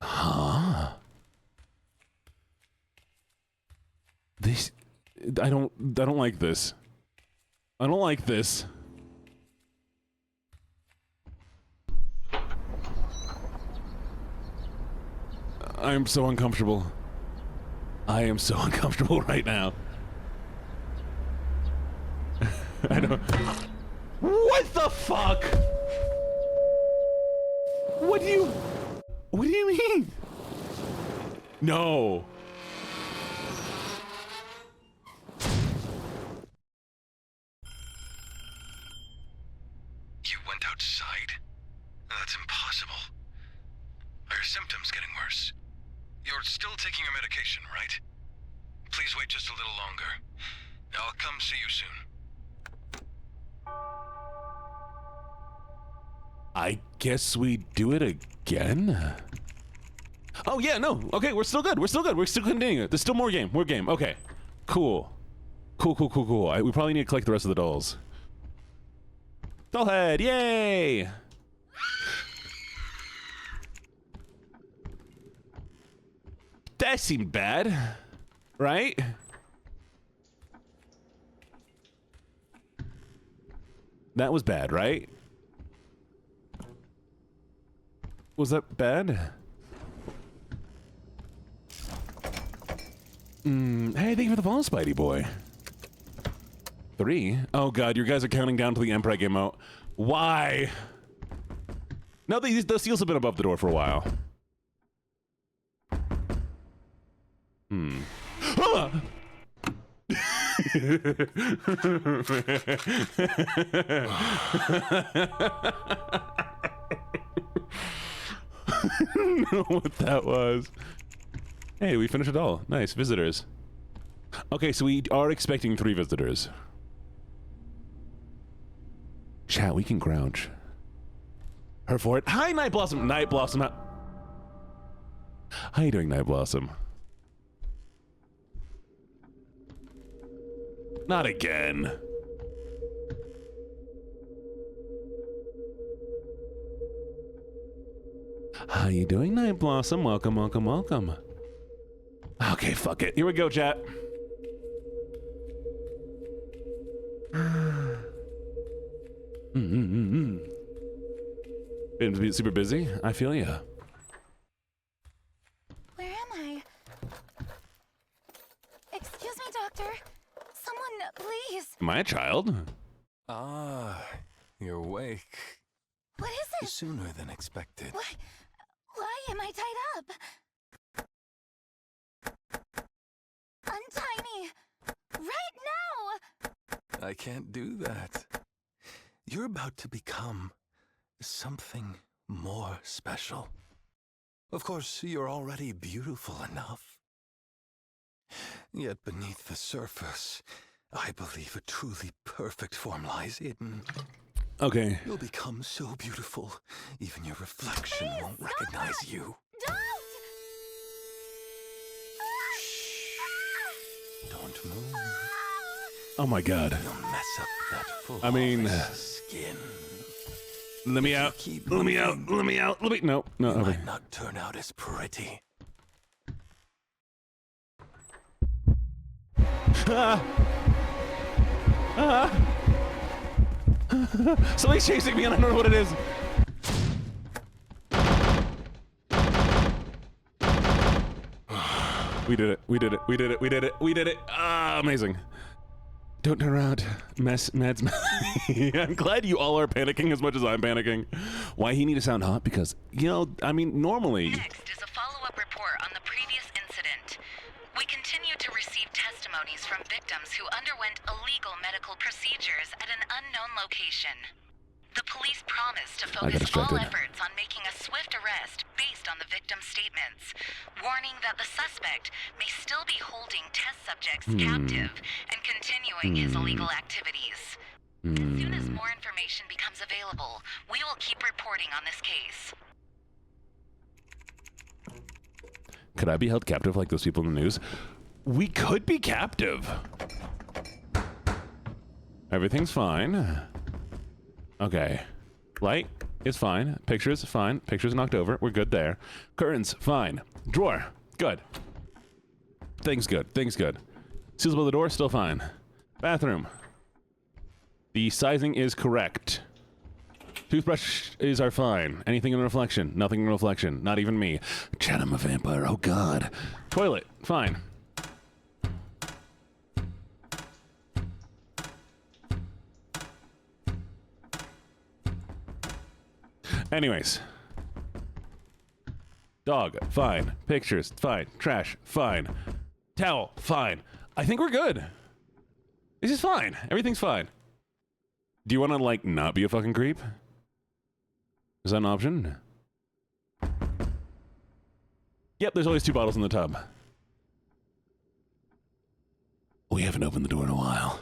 Huh? This... I don't like this. I don't like this. I'm so uncomfortable. I am so uncomfortable right now. I don't... What the fuck? What do you mean? No. You went outside? That's impossible. Are your symptoms getting worse? You're still taking your medication, right? Please wait just a little longer. I'll come see you soon. I guess we do it again? Oh, yeah, no. Okay, we're still good. We're still good. We're still continuing it. There's still more game. More game. Okay. Cool. Cool. We probably need to collect the rest of the dolls. Dollhead, yay! That seemed bad, right? That was bad, right? Was that bad? Hey, thank you for the follow, Spidey boy. 3? Oh god, you guys are counting down to the Emperor game out. Why? No, the seals have been above the door for a while. Ah! I don't know what that was. Hey, we finished it all. Nice. Visitors. Okay, so we are expecting 3 visitors. Chat, we can crouch. Her for it. Hi, Night Blossom. Night Blossom. How you doing, Night Blossom? Not again. How you doing, Night Blossom? Welcome. Okay, fuck it. Here we go, chat. Been super busy? I feel ya. Where am I? Excuse me, doctor. Someone, please. Am I a child? Ah, you're awake. What is it? Sooner than expected. Why am I tied up? Untie me! Right now! I can't do that. You're about to become something more special. Of course, you're already beautiful enough. Yet beneath the surface, I believe a truly perfect form lies hidden. Okay. You'll become so beautiful, even your reflection won't recognize you. Don't! Don't move. Oh my god. You'll mess up that full skin. Let me out. Let me out. No, You okay. might not turn out as pretty. Somebody's chasing me and I don't know what it is. We did it. We did it. We did it. We did it. We did it. Ah, amazing. Don't turn around. Mads. I'm glad you all are panicking as much as I'm panicking. Why he need to sound hot? Because, you know, I mean, normally... Next is a follow-up report on the previous incident. We continue to receive testimonies from victims who underwent illegal medical procedures at an unknown location. The police promise to focus all efforts on making a swift arrest based on the victim's statements, warning that the suspect may still be holding test subjects captive and continuing his illegal activities. As soon as more information becomes available, we will keep reporting on this case. Could I be held captive like those people in the news? We could be captive. Everything's fine. Okay. Light is fine. Pictures, fine. Pictures knocked over. We're good there. Curtains, fine. Drawer, good. Things good. Things good. Seals above the door, still fine. Bathroom. The sizing is correct. Toothbrushes are fine. Anything in reflection? Nothing in reflection. Not even me. Chat, I'm a vampire. Oh, God. Toilet, fine. Anyways. Dog, fine. Pictures, fine. Trash, fine. Towel, fine. I think we're good. This is fine. Everything's fine. Do you want to, like, not be a fucking creep? Is that an option? Yep, there's always 2 bottles in the tub. We haven't opened the door in a while.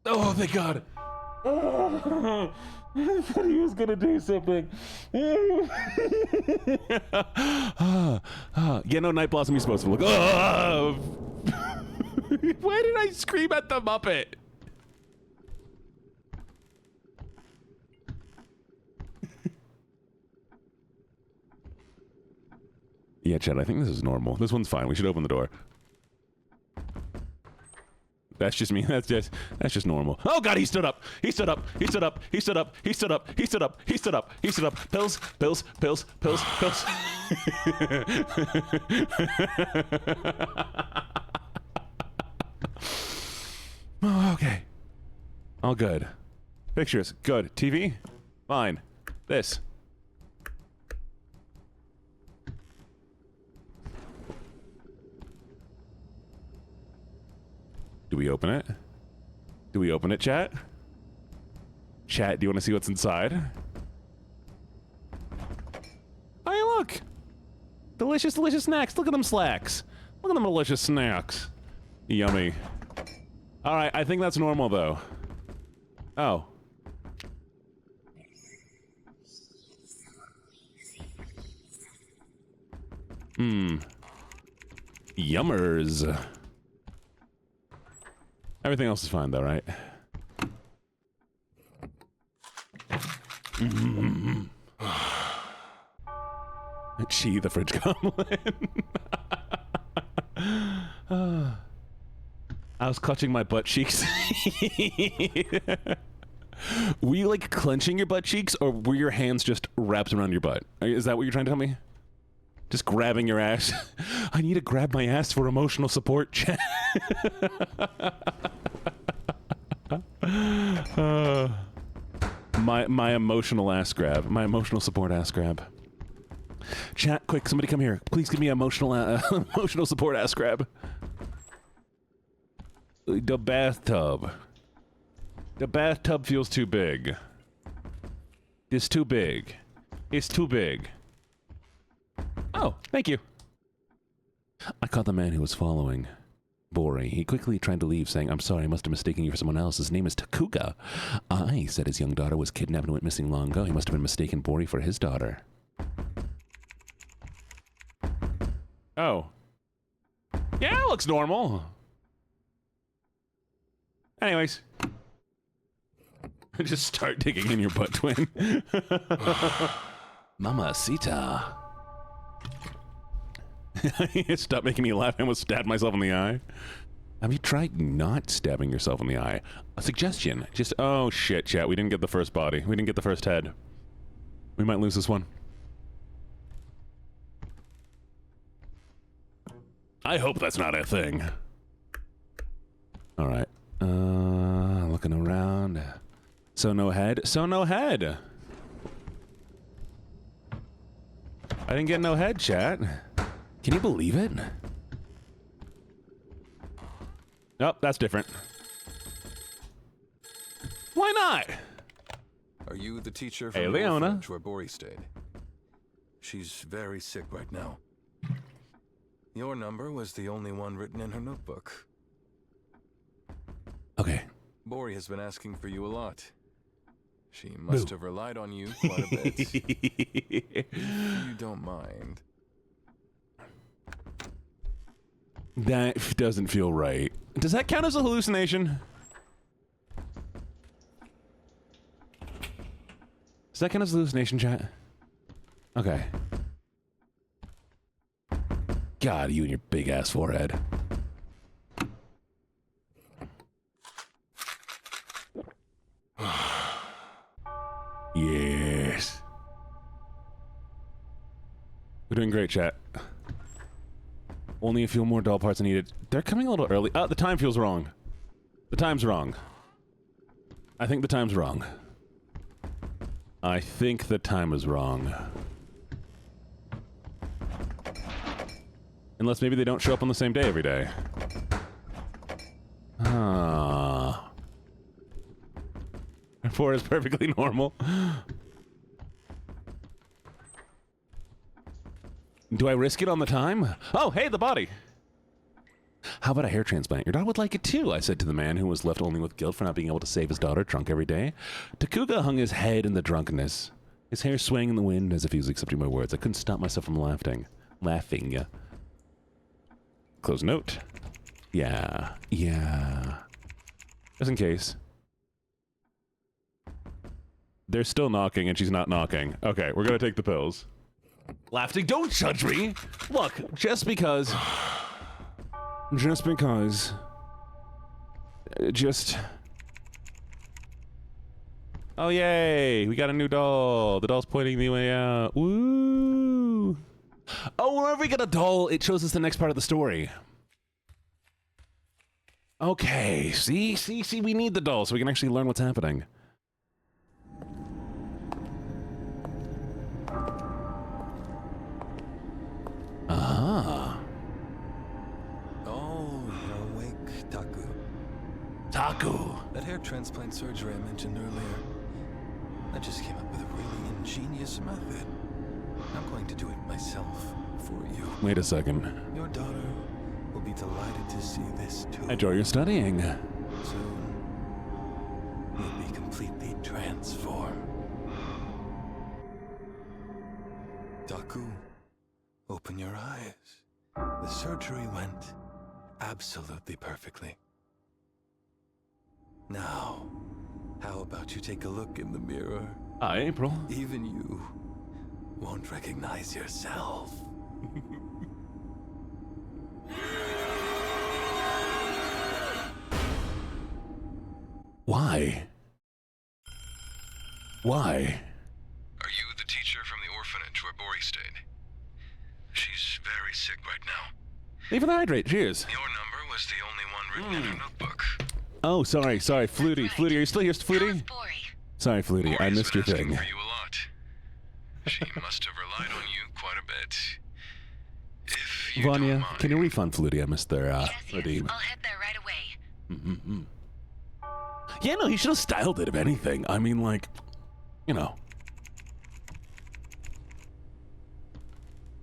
Oh, thank God. Oh, I thought he was gonna do something. Yeah, no, Night Blossom, you're supposed to look. Oh. Why did I scream at the Muppet? Yeah, Chad, I think this is normal. This one's fine. We should open the door. That's just me. That's just normal. Oh God, he stood up. He stood up. He stood up. He stood up. He stood up. He stood up. He stood up. He stood up. Pills. Pills. Pills. Pills. Pills. Oh, okay. All good. Pictures. Good. TV. Fine. This. Do we open it? Do we open it, chat? Chat, do you want to see what's inside? Hey, look! Delicious, delicious snacks. Look at them slacks. Look at them delicious snacks. Yummy. Alright, I think that's normal, though. Oh. Yummers. Everything else is fine, though, right? She, the fridge goblin. I was clutching my butt cheeks. Were you, like, clenching your butt cheeks, or were your hands just wrapped around your butt? Is that what you're trying to tell me? Just grabbing your ass? I need to grab my ass for emotional support, chat. My emotional ass grab. My emotional support ass grab. Chat, quick, somebody come here. Please give me emotional emotional support ass grab. The bathtub. The bathtub feels too big. It's too big. It's too big. Oh, thank you. I caught the man who was following Bori. He quickly tried to leave, saying, "I'm sorry, I must have mistaken you for someone else. His name is Takuga." He said his young daughter was kidnapped and went missing long ago. He must have been mistaken Bori for his daughter. Oh. Yeah, it looks normal. Anyways. Just start digging in your butt, twin. Mamacita. Stop making me laugh. I almost stabbed myself in the eye. Have you tried not stabbing yourself in the eye? A suggestion. Just, oh shit, chat. We didn't get the first body. We didn't get the first head. We might lose this one. I hope that's not a thing. All right. Looking around. So no head. So no head. I didn't get no head, chat. Can you believe it? Nope, that's different. Why not? Are you the teacher from Hey, the Leona. orphanage where Bori stayed? She's very sick right now. Your number was the only one written in her notebook. Okay. Bori has been asking for you a lot. She must have relied on you quite a bit. If you don't mind. That doesn't feel right. Does that count as a hallucination? Does that count as a hallucination, chat? Okay. God, you and your big ass forehead. Yes. We're doing great, chat. Only a few more doll parts needed. They're coming a little early. The time feels wrong. The time's wrong. I think the time's wrong. I think the time is wrong. Unless maybe they don't show up on the same day every day. Ah. 4 is perfectly normal. Do I risk it on the time? Oh, hey, the body. How about a hair transplant? Your daughter would like it too, I said to the man who was left only with guilt for not being able to save his daughter drunk every day. Takuga hung his head in the drunkenness, his hair swaying in the wind as if he was accepting my words. I couldn't stop myself from laughing. Close note. Yeah. Just in case. They're still knocking and she's not knocking. Okay, we're gonna take the pills. Laughing, don't judge me! Look, just because... Oh, yay! We got a new doll! The doll's pointing the way out. Woo! Oh, whenever we get a doll, it shows us the next part of the story. Okay, see, we need the doll so we can actually learn what's happening. Ah. Oh, you're awake, Taku. Taku. That hair transplant surgery I mentioned earlier. I just came up with a really ingenious method. I'm going to do it myself for you. Wait a second. Your daughter will be delighted to see this too. Enjoy your studying. Soon, you'll be completely transformed. Taku, open your eyes. The surgery went absolutely perfectly. Now, how about you take a look in the mirror? Hi, April. Even you won't recognize yourself. Why? Why? Are you the teacher from the orphanage where Bori stayed? She's very sick right now. Even hydrate, cheers. Your number was the only one written in her notebook. Oh, sorry, Flutie. right. Flutie, are you still here, Flutie? How's Bori? Sorry, Flutie, I Bori's missed your been asking thing. for you a lot. She must have relied on you quite a bit. If you don't Vanya, mind. can you refund Flutie? I missed their, Yes, redeem. I'll head there right away. Yeah, no, he should have styled it, if anything. I mean, like, you know.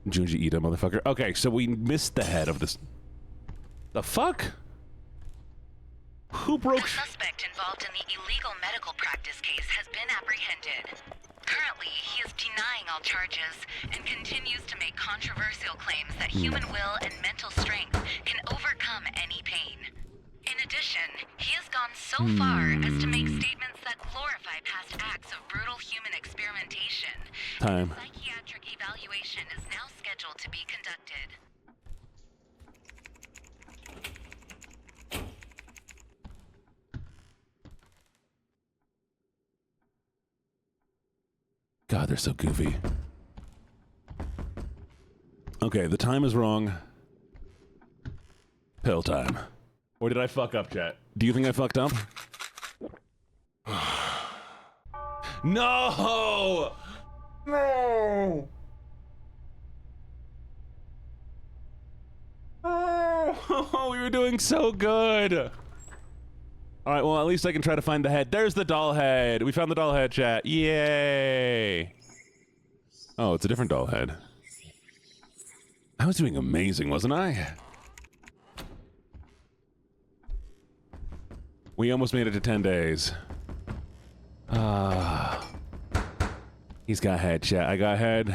Junji Ito, motherfucker. Okay, so we missed the head of this. The fuck? Who broke... The suspect involved in the illegal medical practice case has been apprehended. Currently, he is denying all charges and continues to make controversial claims that human will and mental strength can overcome any pain. In addition, he has gone so far as to make statements that glorify time. Psychiatric evaluation is now scheduled to be conducted. God, they're so goofy. Okay, the time is wrong. Pill time. Or did I fuck up, chat? Do you think I fucked up? No! No! Oh, we were doing so good. All right, well, at least I can try to find the head. There's the doll head. We found the doll head, chat. Yay! Oh, it's a different doll head. I was doing amazing, wasn't I? We almost made it to 10 days. He's got head, chat. I got head.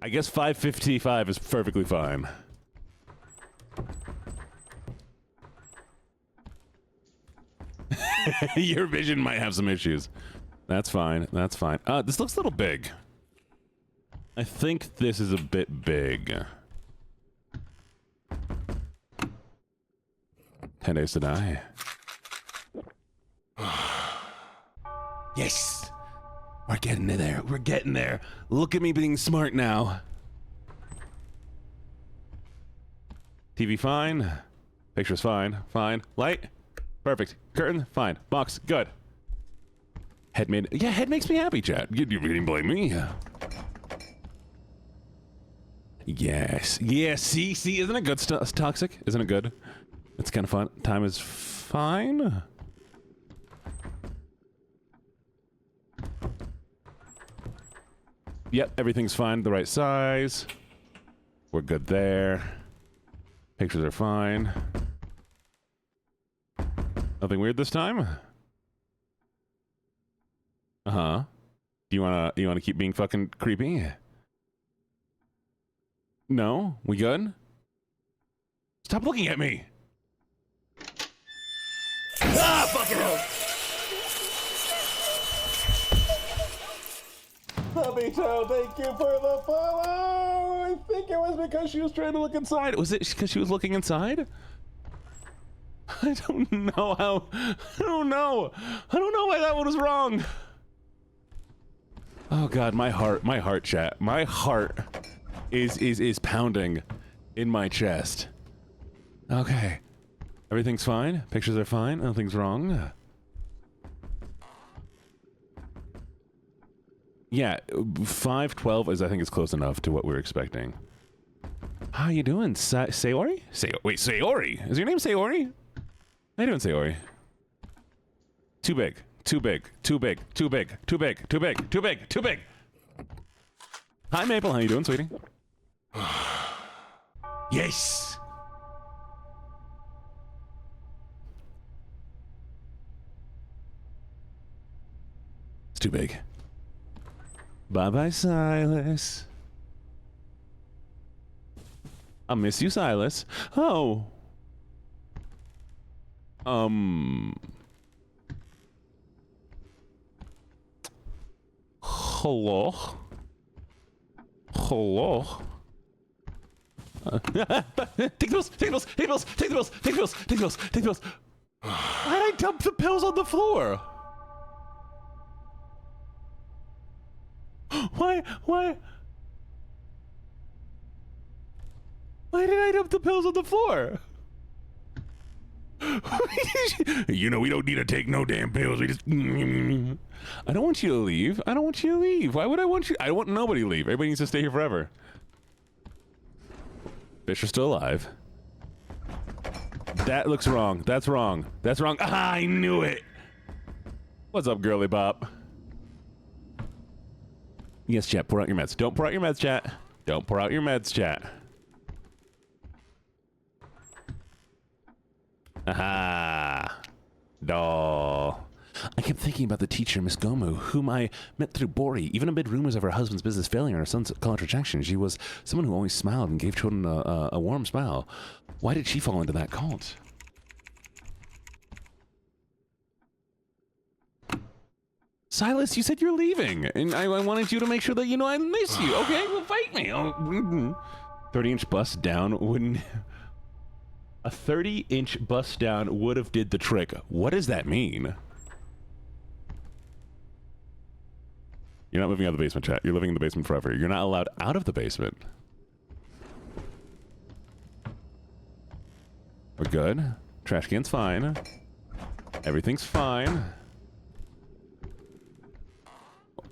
I guess 555 is perfectly fine. Your vision might have some issues. That's fine. That's fine. This looks a little big. I think this is a bit big. 10 days to die. Yes! We're getting there. We're getting there. Look at me being smart now. TV fine. Pictures fine. Fine. Light. Perfect. Curtain. Fine. Box. Good. Head made. Yeah, head makes me happy, chat. You didn't blame me. Yes. Yeah, see? Isn't it good stuff? Toxic? Isn't it good? It's kind of fun. Time is fine. Yep, everything's fine. The right size. We're good there. Pictures are fine. Nothing weird this time? Uh-huh. Do you wanna keep being fucking creepy? No? We good? Stop looking at me! Ah, fucking hell! Puppy Toe, thank you for the follow! I think it was because she was trying to look inside. Was it because she was looking inside? I don't know how. I don't know why that one was wrong. Oh God, my heart, chat. My heart is pounding in my chest. Okay. Everything's fine. Pictures are fine. Nothing's wrong. Yeah, 512 is, I think, is close enough to what we were expecting. How you doing, Sayori? Wait, Sayori? Is your name Sayori? How you doing, Sayori? Too big. Too big. Too big. Too big. Too big. Too big. Too big. Too big. Hi, Maple. How you doing, sweetie? Yes. It's too big. Bye-bye, Silas. I'll miss you, Silas. Oh. Hello? Hello? Take the pills! Take the pills! Take the pills! Take the pills! Take the pills! Take the pills! Take the pills! Why did I dump the pills on the floor? Why did I dump the pills on the floor? You know, we don't need to take no damn pills. We just... I don't want you to leave. I don't want you to leave. Why would I want you... I want nobody to leave. Everybody needs to stay here forever. Fisher's still alive. That looks wrong. That's wrong. That's wrong. Ah, I knew it. What's up, girly bop? Yes, chat. Pour out your meds. Don't pour out your meds, chat. Don't pour out your meds, chat. Aha. Doll. I kept thinking about the teacher, Miss Gomu, whom I met through Bori. Even amid rumors of her husband's business failing and her son's college rejection, she was someone who always smiled and gave children a warm smile. Why did she fall into that cult? Silas, you said you're leaving, and I wanted you to make sure that you know I miss you. Okay, well, fight me. 30-inch bust down wouldn't... A 30-inch bust down would have did the trick. What does that mean? You're not moving out of the basement, chat. You're living in the basement forever. You're not allowed out of the basement. We're good. Trash can's fine. Everything's fine.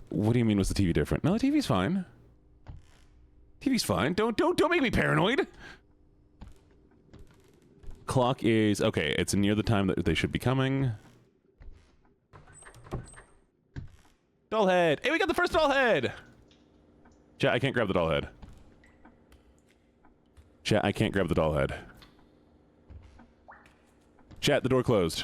What do you mean, was the TV different? No, the TV's fine. TV's fine. Don't make me paranoid. Clock is okay. It's near the time that they should be coming. Doll head. Hey, we got the first doll head. Chat, I can't grab the doll head. Chat, I can't grab the doll head. Chat, the door closed.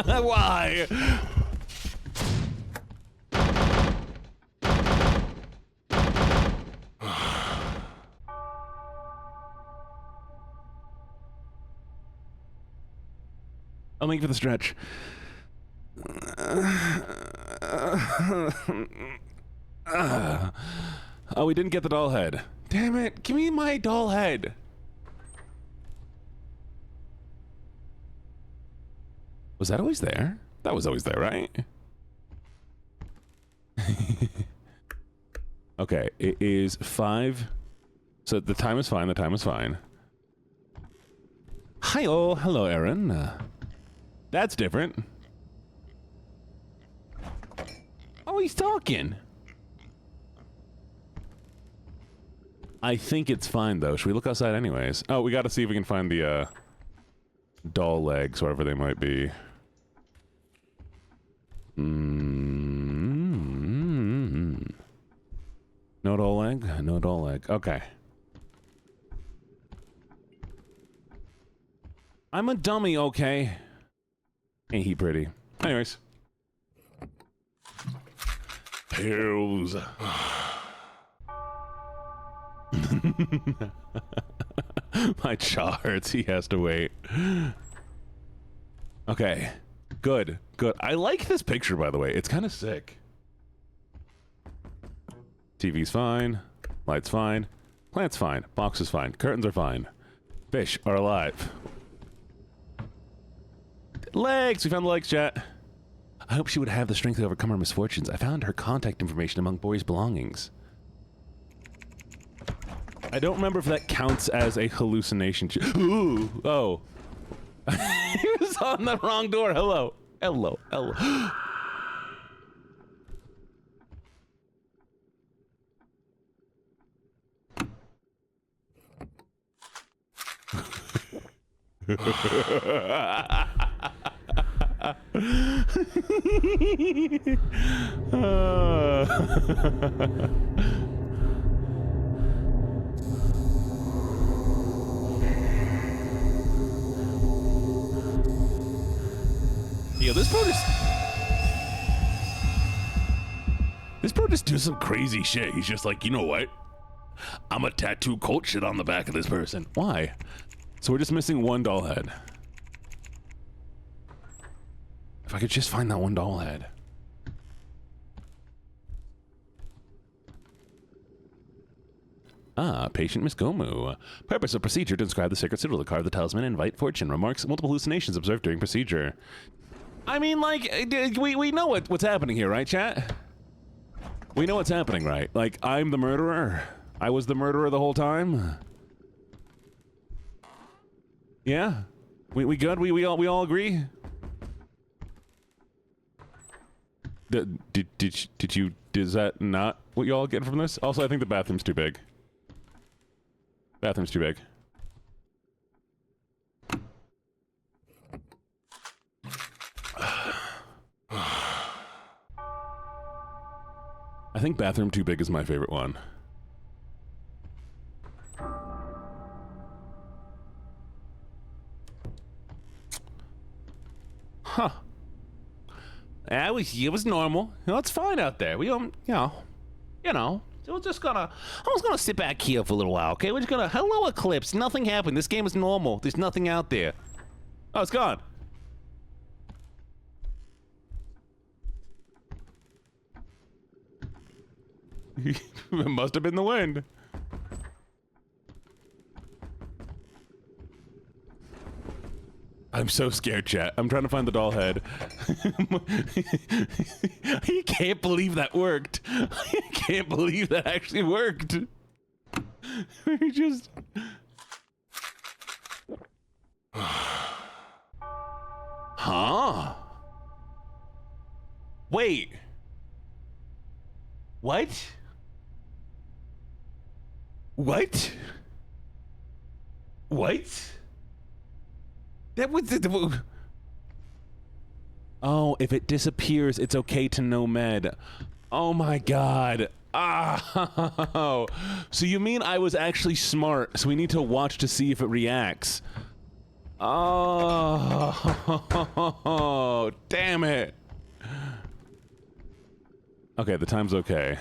Why? I'll make it for the stretch. Oh, we didn't get the doll head. Damn it. Give me my doll head. Was that always there? That was always there, right? Okay, it is 5. So the time is fine, the time is fine. Hi-oh, hello, Aaron. That's different. Oh, he's talking. I think it's fine, though. Should we look outside anyways? Oh, we gotta see if we can find the, doll legs, whatever they might be. No doll leg? No doll leg. Okay. I'm a dummy, okay? Ain't he pretty? Anyways. Pills. My jaw hurts. He has to wait. Okay. Good. Good. I like this picture, by the way. It's kind of sick. TV's fine. Light's fine. Plant's fine. Box is fine. Curtains are fine. Fish are alive. Legs! We found the legs, chat. I hope she would have the strength to overcome her misfortunes. I found her contact information among Bori's belongings. I don't remember if that counts as a hallucination. Ooh! Oh. He was on the wrong door. Hello. Hello. Hello. Yeah, this bro just do some crazy shit. He's just like, you know what? I'm a tattoo cult shit on the back of this person. Why? So we're just missing one doll head. If I could just find that one doll head. Ah, patient Miss Gomu. Purpose of procedure to inscribe the sacred seal of the card of the talisman and invite fortune. Remarks, multiple hallucinations observed during procedure. I mean, like, we know what's happening here, right, chat? We know what's happening, right? Like, I'm the murderer. I was the murderer the whole time. Yeah? We good? We all agree? Is that not what you all get from this? Also, I think the bathroom's too big. Bathroom's too big. I think bathroom too big is my favorite one. Huh. It was normal. You know, it's fine out there. We don't, So we're just gonna, I'm just gonna sit back here for a little while, okay? We're just gonna, hello Eclipse, nothing happened. This game is normal. There's nothing out there. Oh, it's gone. It must have been the wind. I'm so scared, chat. I'm trying to find the doll head. I can't believe that worked. I can't believe that actually worked. We just... Huh? Wait. What? What? What? That was the... Oh, if it disappears, it's okay to no med. Oh my god. Oh. So you mean I was actually smart, so we need to watch to see if it reacts. Oh, damn it. Okay, the time's okay.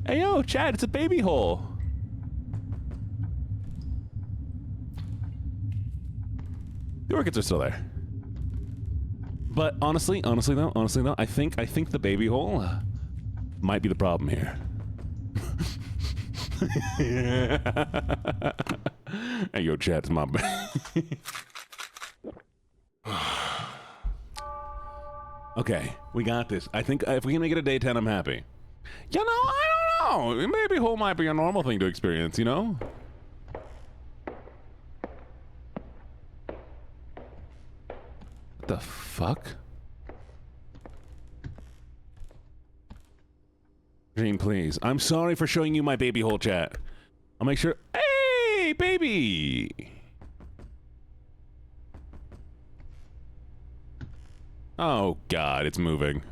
Hey yo, Chad, it's a baby hole. The orchids are still there. But honestly though, I think the baby hole might be the problem here. Hey yo, Chad, it's my bad. Okay, we got this. I think if we can make it a day 10, I'm happy. You know, I don't know. Baby hole might be a normal thing to experience, you know? What the fuck? Gene, please. I'm sorry for showing you my baby hole, chat. I'll make sure. Hey, baby! Oh, God, it's moving.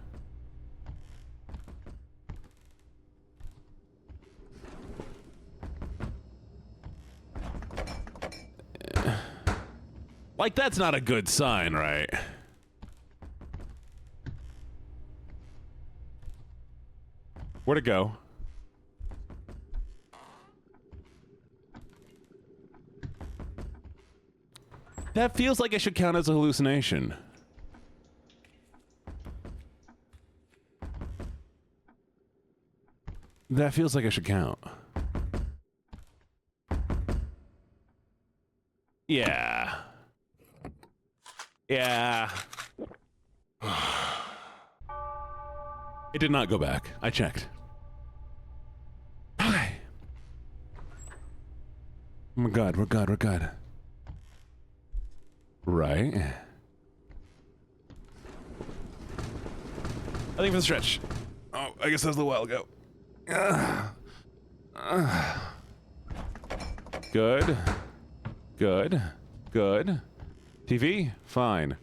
Like, that's not a good sign, right? Where'd it go? That feels like it should count as a hallucination. That feels like it should count. Yeah. Yeah. It did not go back. I checked. Okay. Oh my god, we're good, we're good. Right. I think for the stretch. Oh, I guess that was a little while ago. Good. Good. Good. TV? Fine.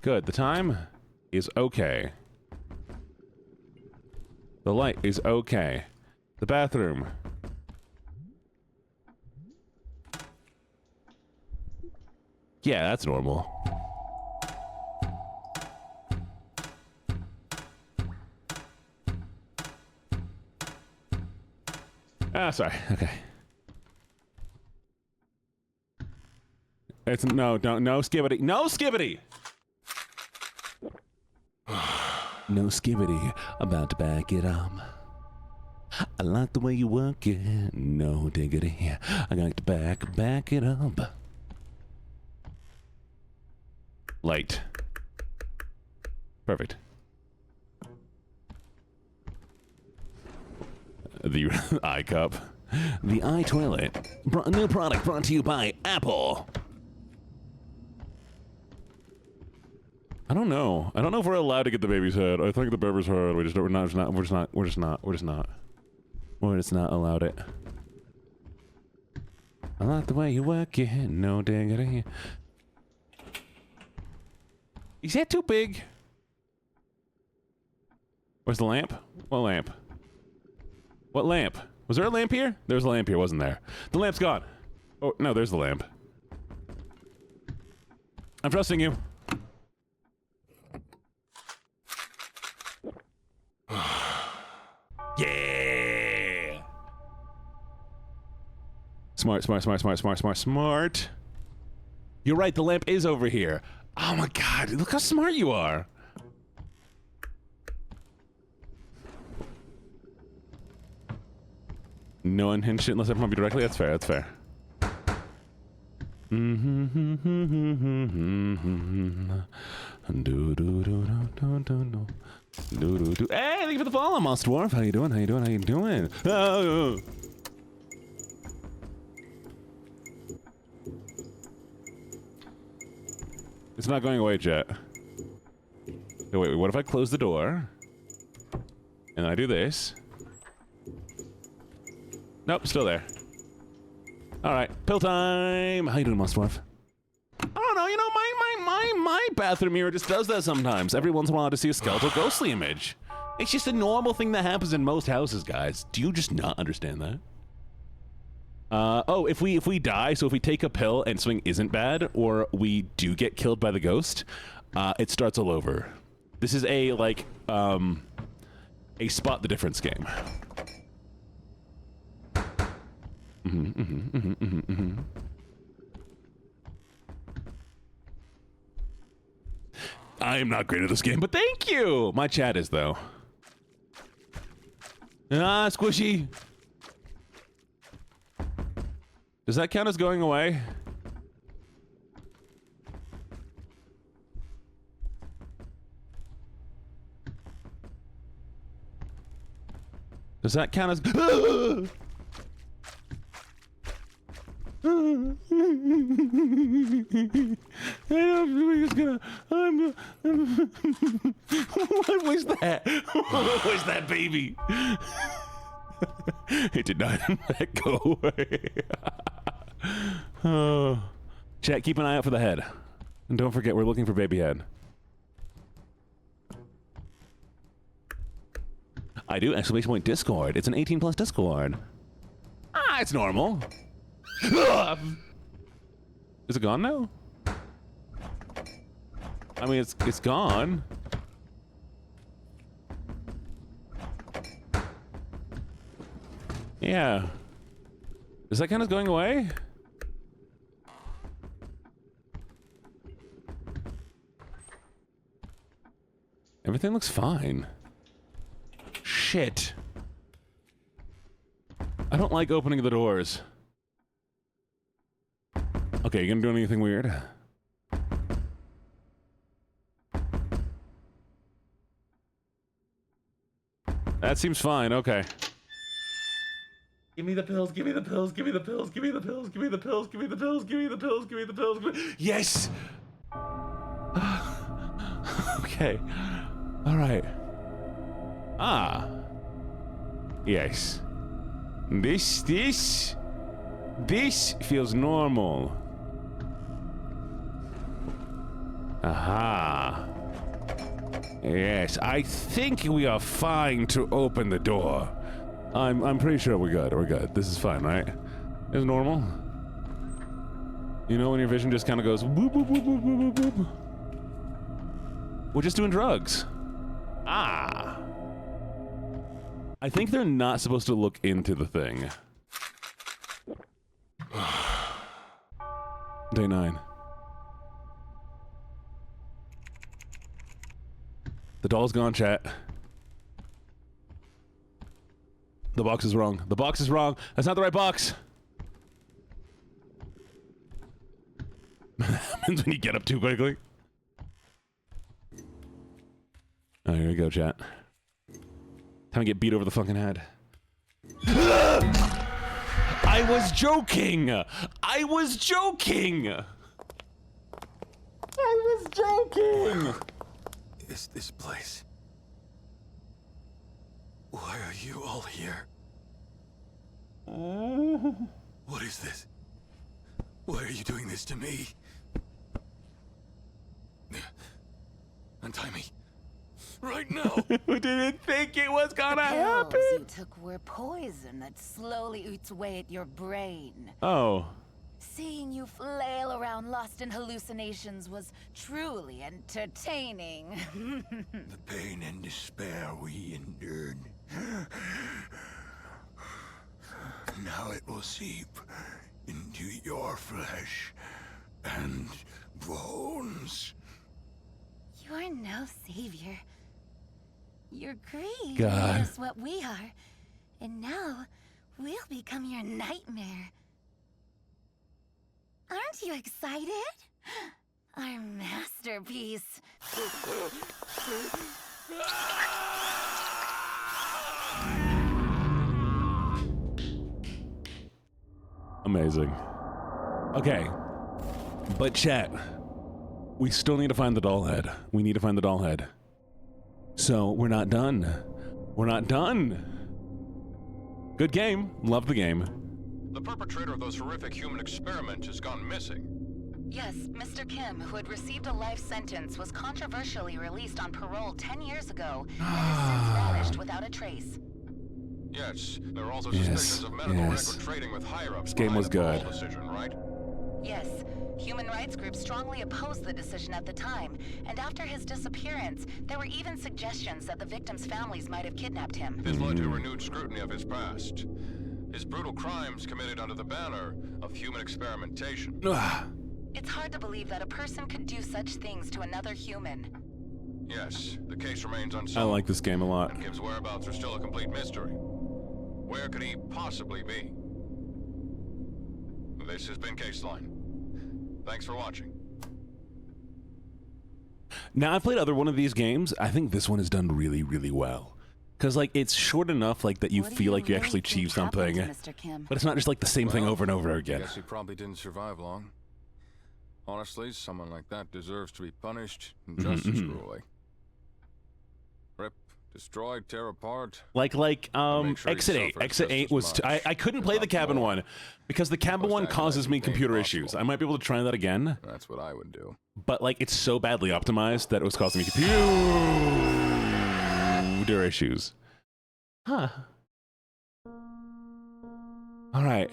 Good. The time is okay. The light is okay. The bathroom. Yeah, that's normal. Ah, sorry. Okay. It's no skibbity. No skibbity! No skibbity. About to back it up. I like the way you work it. No diggity. I like to back it up. Light. Perfect. The eye cup. The eye toilet. New product brought to you by Apple. I don't know. I don't know if we're allowed to get the baby's head. I think the baby's head. We're just not allowed it. I like the way you work your head, no diggity. Is that too big? Where's the lamp? What lamp? What lamp? Was there a lamp here? There was a lamp here, wasn't there? The lamp's gone. Oh, no, there's the lamp. I'm trusting you. Yeah! Smart, smart, smart, smart, smart, smart, smart. You're right, the lamp is over here. Oh my god, look how smart you are. No unhinged shit unless I pump you directly? That's fair, that's fair. Hey, thank you for the follow, Monster Dwarf. How you doing? How you doing? How you doing? Oh. It's not going away yet. Oh, wait, what if I close the door? And I do this? Nope, still there. Alright, pill time! How you doing, Monster Dwarf? I don't know, you know, my bathroom mirror just does that sometimes. Every once in a while I just see a skeletal ghostly image. It's just a normal thing that happens in most houses, guys. Do you just not understand that? Oh, if we die, so if we take a pill and something isn't bad, or we do get killed by the ghost, it starts all over. This is a, like, a spot the difference game. I am not great at this game, but thank you! My chat is, though. Ah, squishy! Does that count as going away? Does that count as... I don't just gonna... What was that? What was that, baby? It did not let go away. Oh. Chat, keep an eye out for the head. And don't forget, we're looking for baby head. I do! Exclamation point Discord. It's an 18+ Discord. Ah, it's normal. Is it gone now? I mean, it's gone. Yeah. Is that kind of going away? Everything looks fine. Shit. I don't like opening the doors. Okay, you gonna do anything weird? That seems fine, okay. Give me the pills, give me the pills, give me the pills, give me the pills, give me the pills, give me the pills, give me the pills, give me the pills, give me... Yes! Okay. Alright. Ah. Yes. This feels normal. Aha. Yes, I think we are fine to open the door. I'm pretty sure we're good. We're good. This is fine, right? It's normal. You know when your vision just kind of goes whoop, whoop, whoop, whoop, whoop, whoop. We're just doing drugs. Ah. I think they're not supposed to look into the thing. Day 9. The doll's gone, chat. The box is wrong. The box is wrong. That's not the right box. What happens when you get up too quickly? Oh, here we go, chat. Time to get beat over the fucking head. I was joking! I was joking! I was joking! Is this place? Why are you all here? What is this? Why are you doing this to me? Untie me. Right now! Who didn't think it was gonna Pills happen? you took were poison that slowly eats away at your brain. Oh. Seeing you flail around lost in hallucinations was truly entertaining. The pain and despair we endured. Now it will seep into your flesh and bones. You're no savior. Your greed God. made us what we are, and now we'll become your nightmare. Aren't you excited? Our masterpiece. Amazing. Okay. But chat, we still need to find the doll head. We need to find the doll head. So we're not done. We're not done. Good game. Love the game. The perpetrator of those horrific human experiments has gone missing. Yes, Mr. Kim, who had received a life sentence, was controversially released on parole 10 years ago and has since vanished without a trace. Yes, there are also Yes, suspicions of medical yes. record trading with higher-ups. This game was behind the good. parole decision, right? Yes, human rights groups strongly opposed the decision at the time, and after his disappearance, there were even suggestions that the victims' families might have kidnapped him. This led to renewed scrutiny of his past. His brutal crimes committed under the banner of human experimentation. It's hard to believe that a person could do such things to another human. Yes, the case remains unsolved. I like this game a lot. And Kim's whereabouts are still a complete mystery. Where could he possibly be? This has been Caseline. Thanks for watching. Now, I've played other one of these games. I think this one is done really, really well. Because, like, it's short enough, like, that you What do feel like you really actually think achieve happened something. to Mr. Kim? But it's not just, like, the same thing over and over again. Guess he probably didn't survive long. Honestly, someone like that deserves to be punished just as cruelly. Rip, destroy, tear apart. Like, make sure he Exit 8. suffers Exit just 8 as was... much, I couldn't if play the not cabin more. one because the cabin Most one causes me aggravating computer thing issues. possible. I might be able to try that again, That's what I would do. but, like, it's so badly optimized that it was causing me computer issues. Huh. All right.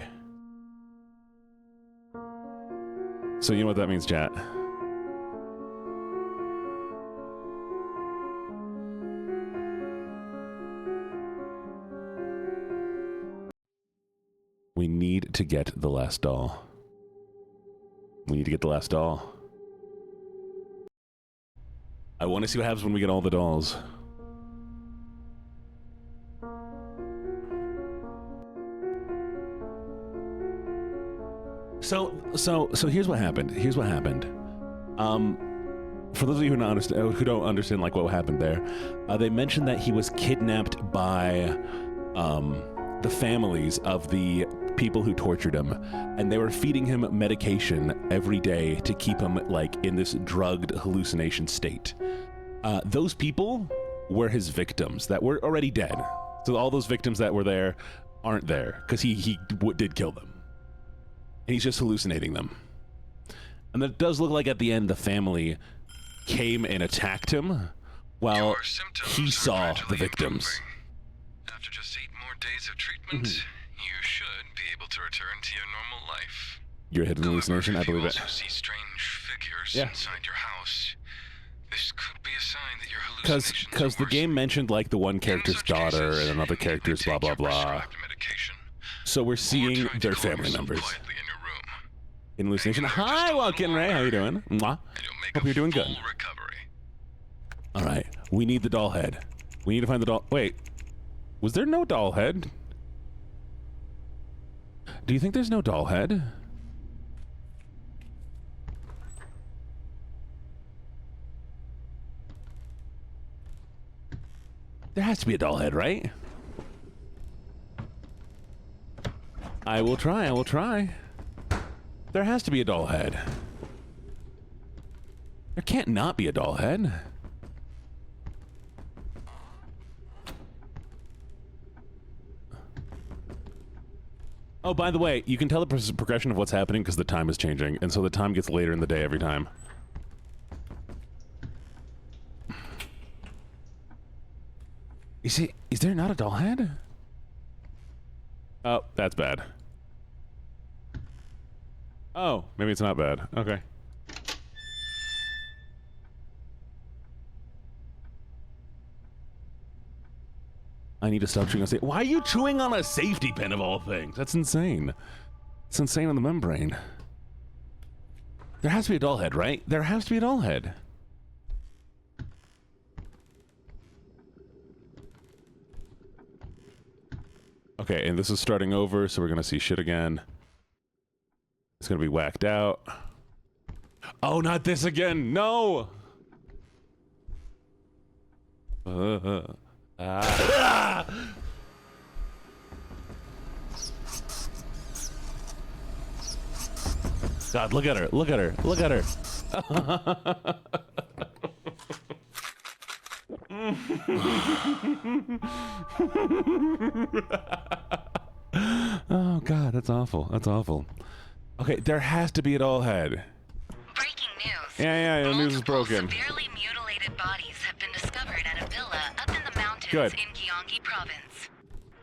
So you know what that means, chat? We need to get the last doll. We need to get the last doll. I want to see what happens when we get all the dolls. So here's what happened. Here's what happened. For those of you who don't understand like what happened there, they mentioned that he was kidnapped by the families of the people who tortured him, and they were feeding him medication every day to keep him like in this drugged hallucination state. Those people were his victims that were already dead. So all those victims that were there aren't there because he did kill them. And he's just hallucinating them. And it does look like at the end the family came and attacked him while Your symptoms he are saw the gradually victims. improving. After just 8 more days of treatment, you should be able to return to your normal life. You're a hidden hallucination, I However, believe if it. you also see strange figures Yeah. inside your house, this could be a sign that your hallucinations Because the are game worsening. mentioned like the one In character's such daughter cases, and another you character's can blah take blah your blah. prescribed medication, So we're or seeing try to their calm family yourself members. quietly in your room, In hallucination. Hang in there Hi, just a Welkin little Ray. How you longer, doing? Mwah. and you'll make Hope a you're doing full good. recovery. All right, we need the doll head. We need to find the doll. Wait, was there no doll head? Do you think there's no doll head? There has to be a doll head, right? I will try, I will try. There has to be a doll head. There can't not be a doll head. Oh, by the way, you can tell the progression of what's happening because the time is changing, and so the time gets later in the day every time. Is there not a doll head? Oh, that's bad. Oh, maybe it's not bad. Okay. I need to stop chewing on safety. Why are you chewing on a safety pin of all things? That's insane. It's insane on the membrane. There has to be a doll head, right? There has to be a doll head. Okay, and this is starting over, so we're gonna see shit again. It's gonna be whacked out. Oh, not this again! No! God, look at her! Look at her! Look at her! Oh God, that's awful. That's awful. Okay, there has to be a doll head. Breaking news. Yeah, the news is broken. Severely mutilated bodies have been discovered at a villa up in the mountains Good. in Gyeonggi province.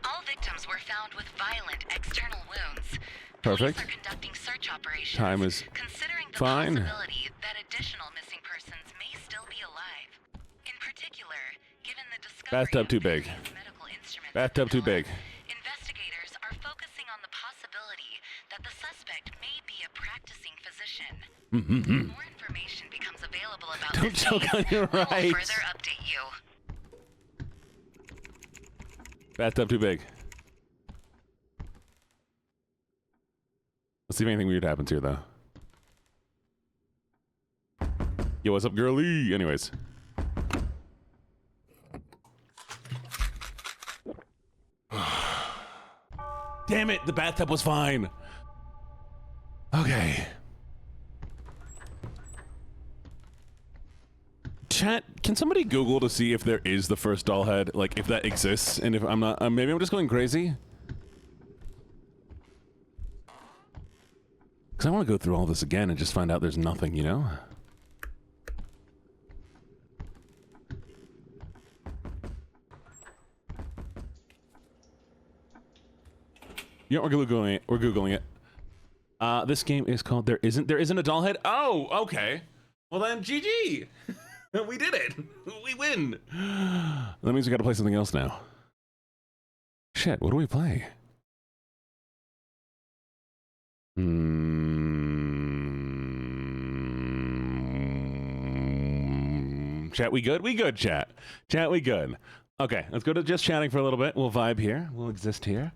All victims were found with violent external wounds. Perfect. Police are conducting search operations. Time is considering the fine. possibility that additional missing persons may still be alive. In particular, given the discovery Bathtub too of big. various medical instruments Bathtub at the too villa, big. investigators are focusing on the possibility that the suspect may be a practicing physician. More information becomes available about Don't this choke case, on your we will rights. further update you. Bathtub too big. Let's see if anything weird happens here, though. Yo, what's up, girly? Anyways. Damn it, the bathtub was fine. Okay. Chat, can somebody Google to see if there is the first doll head? Like, if that exists, and if I'm not, maybe I'm just going crazy? Because I want to go through all this again and just find out there's nothing, you know? Yeah, we're Googling it. We're Googling it. This game is called There Isn't a Doll Head? Oh, okay. Well then, GG! We did it! We win! That means we gotta play something else now. Shit, what do we play? Chat, we good? We good, chat. Chat, we good. Okay, let's go to just chatting for a little bit. We'll vibe here. We'll exist here.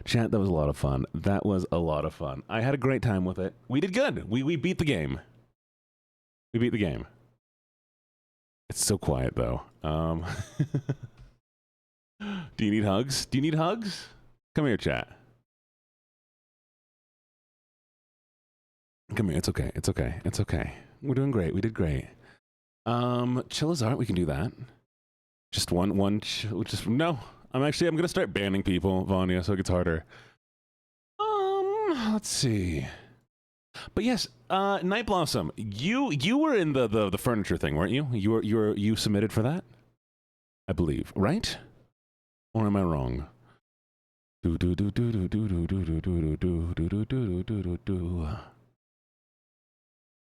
Chat, that was a lot of fun. That was a lot of fun. I had a great time with it. We did good. We beat the game. We beat the game. It's so quiet, though. Do you need hugs? Do you need hugs? Come here, chat. Come here. It's okay. It's okay. It's okay. We're doing great. We did great. Chill as art. We can do that. Just just no. I'm gonna start banning people, Vanya, so it gets harder. Let's see. But yes, Night Blossom, you were in the furniture thing, weren't you? You submitted for that, I believe, right? Or am I wrong?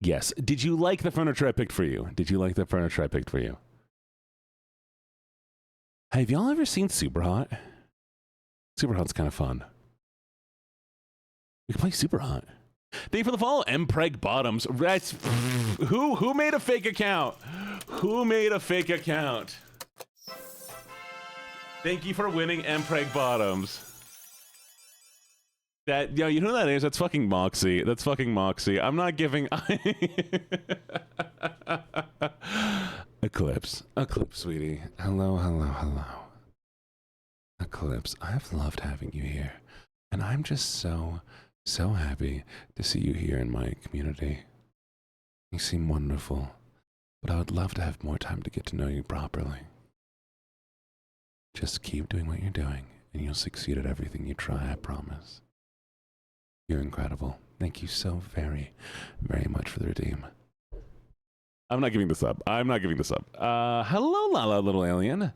Yes. Did you like the furniture I picked for you? Did you like the furniture I picked for you? Hey, have y'all ever seen Superhot? Superhot's kind of fun. We can play Superhot. Thank you for the follow, Mpreg Bottoms. That's, who made a fake account? Who made a fake account? Thank you for winning, Mpreg Bottoms. That, yo, you know who that is? That's fucking Moxie. That's fucking Moxie. I'm not giving... Eclipse, sweetie. Hello. Eclipse, I've loved having you here. And I'm just so happy to see you here in my community. You seem wonderful. But I would love to have more time to get to know you properly. Just keep doing what you're doing, and you'll succeed at everything you try, I promise. You're incredible. Thank you so very, very much for the redeem. I'm not giving this up. I'm not giving this up. Hello, Lala, little alien.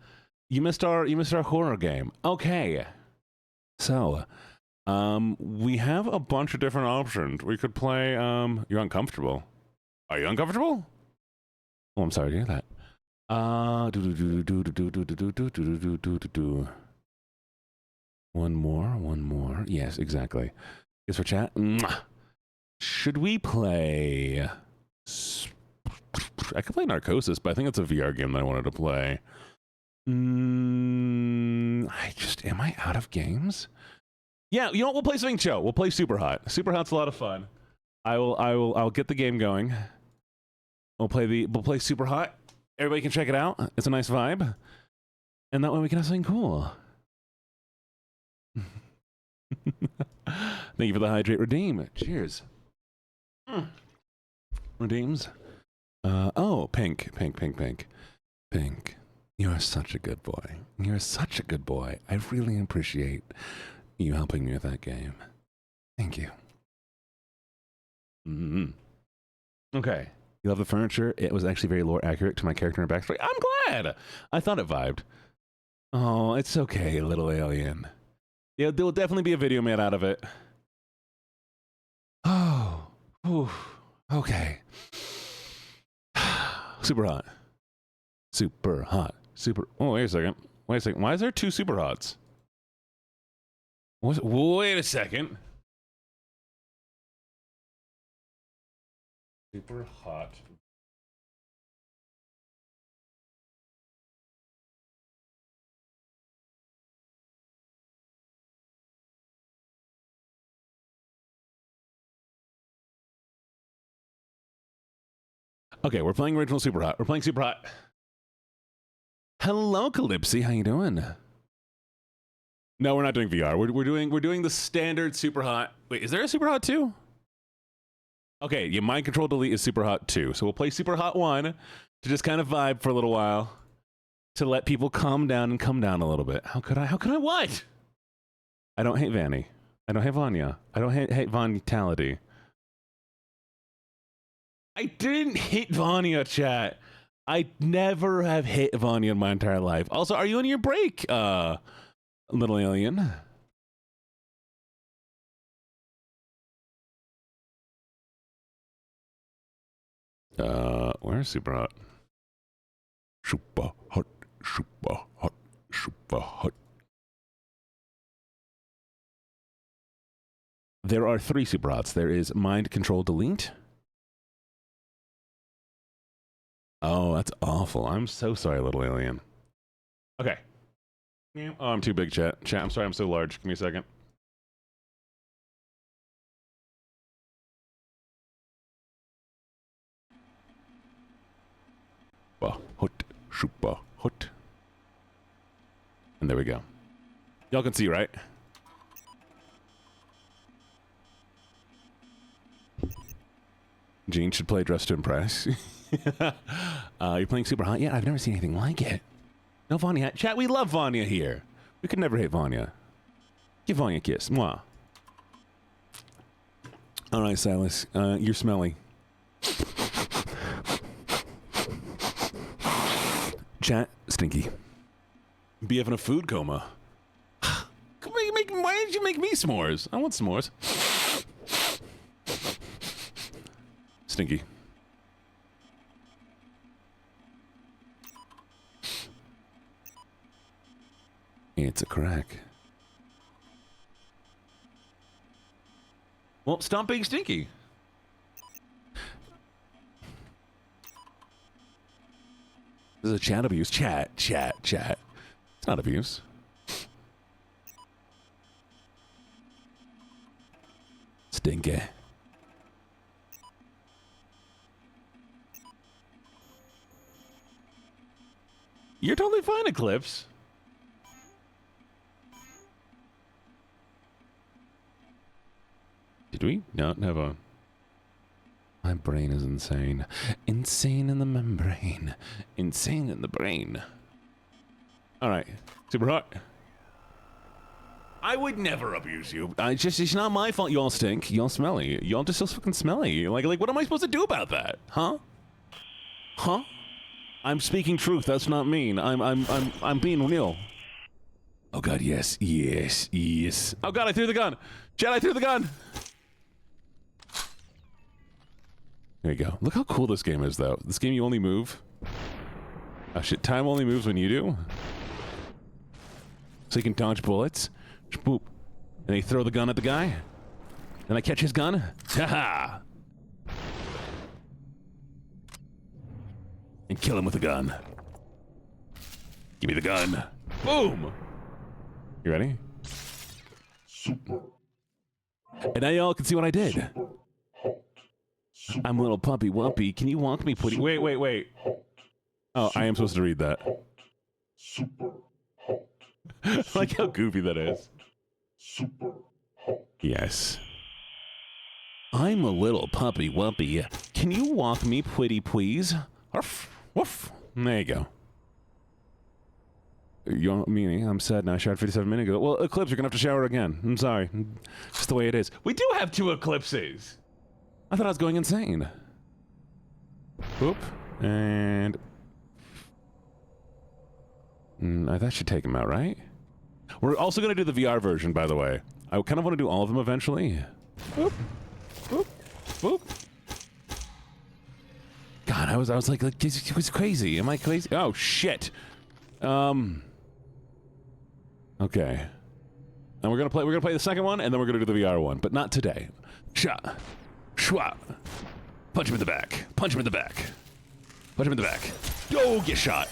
You missed our horror game. Okay. So, we have a bunch of different options. We could play, you're uncomfortable. Are you uncomfortable? Oh, I'm sorry to hear that. One more. Yes, exactly. Guess for chat. Should we play? I could play Narcosis, but I think it's a VR game that I wanted to play. Am I out of games? Yeah, you know what? We'll play something chill. We'll play SUPERHOT. SUPERHOT's a lot of fun. I'll get the game going. We'll play SUPERHOT. Everybody can check it out. It's a nice vibe. And that way we can have something cool. Thank you for the hydrate redeem. Cheers. Redeems. Oh, pink. You are such a good boy. You're such a good boy. I really appreciate you helping me with that game. Thank you. Okay. You love the furniture. It was actually very lore accurate to my character and backstory. I'm glad. I thought it vibed. Oh, it's okay, little alien. Yeah, there will definitely be a video made out of it. Oh, okay. SUPERHOT. Oh, wait a second. Why is there 2 SUPERHOTs? Wait a second. SUPERHOT. Okay, we're playing original SUPERHOT. We're playing SUPERHOT. Hello, Calypsy. How you doing? No, we're not doing VR. We're doing the standard SUPERHOT. Wait, is there a SUPERHOT 2? Okay, yeah, Mind Control Delete is SUPERHOT 2. So we'll play SUPERHOT 1 to just kind of vibe for a little while to let people calm down a little bit. How could I what? I don't hate Vanny. I don't hate Vanya. I don't hate Vanitality. I didn't hit Vanya, chat. I never have hit Vanya in my entire life. Also, are you on your break, little alien? Where's SUPERHOT? SUPERHOT. There are 3 SUPERHOTs. There is Mind Control Delete. Oh, that's awful. I'm so sorry, little alien. Okay. Oh, I'm too big, chat. I'm sorry, I'm so large. Give me a second. SUPERHOT. And there we go. Y'all can see, right? Gene should play Dress to Impress. You're playing SUPERHOT? Yeah, I've never seen anything like it. No Vanya. Chat, we love Vanya here. We could never hate Vanya. Give Vanya a kiss. Mwah. All right, Silas. You're smelly. Chat, stinky. Be having a food coma. Why did you make me s'mores? I want s'mores. Stinky. It's a crack. Well, stop being stinky. This is a chat abuse. Chat. It's not abuse. Stinky. You're totally fine, Eclipse. Did we not have a... My brain is insane. Insane in the membrane. Insane in the brain. All right. SUPERHOT. I would never abuse you. It's not my fault. Y'all stink. Y'all smelly. Y'all just so fucking smelly. Like, what am I supposed to do about that? Huh? Huh? I'm speaking truth. That's not mean. I'm being real. Oh God, yes. Oh God, I threw the gun. Chad, I threw the gun. There you go. Look how cool this game is, though. This game, you only move. Oh shit, time only moves when you do. So you can dodge bullets. Boop. And they throw the gun at the guy. And I catch his gun. Ha-ha! And kill him with a gun. Give me the gun. Boom! You ready? Super. And now y'all can see what I did. Hot. I'm a little puppy wumpy. Can you walk me, please? Wait. Oh, I am supposed to read that. Super. Hot. I like how goofy that is. Super. Hot. Yes. I'm a little puppy wumpy. Can you walk me, pretty please? Arf, woof. There you go. You're meaning I'm sad now. I showered 57 minutes ago. Well, Eclipse, you're gonna have to shower again. I'm sorry. Just the way it is. We do have 2 eclipses. I thought I was going insane. Boop. And... that should take him out, right? We're also gonna do the VR version, by the way. I kind of want to do all of them eventually. Boop. Boop. Boop. God, I was like, it was crazy. Am I crazy? Oh, shit. Okay. And we're gonna play the second one, and then we're gonna do the VR one, but not today. Shot. Schwap. Punch him in the back. Punch him in the back. Punch him in the back. Oh, get shot.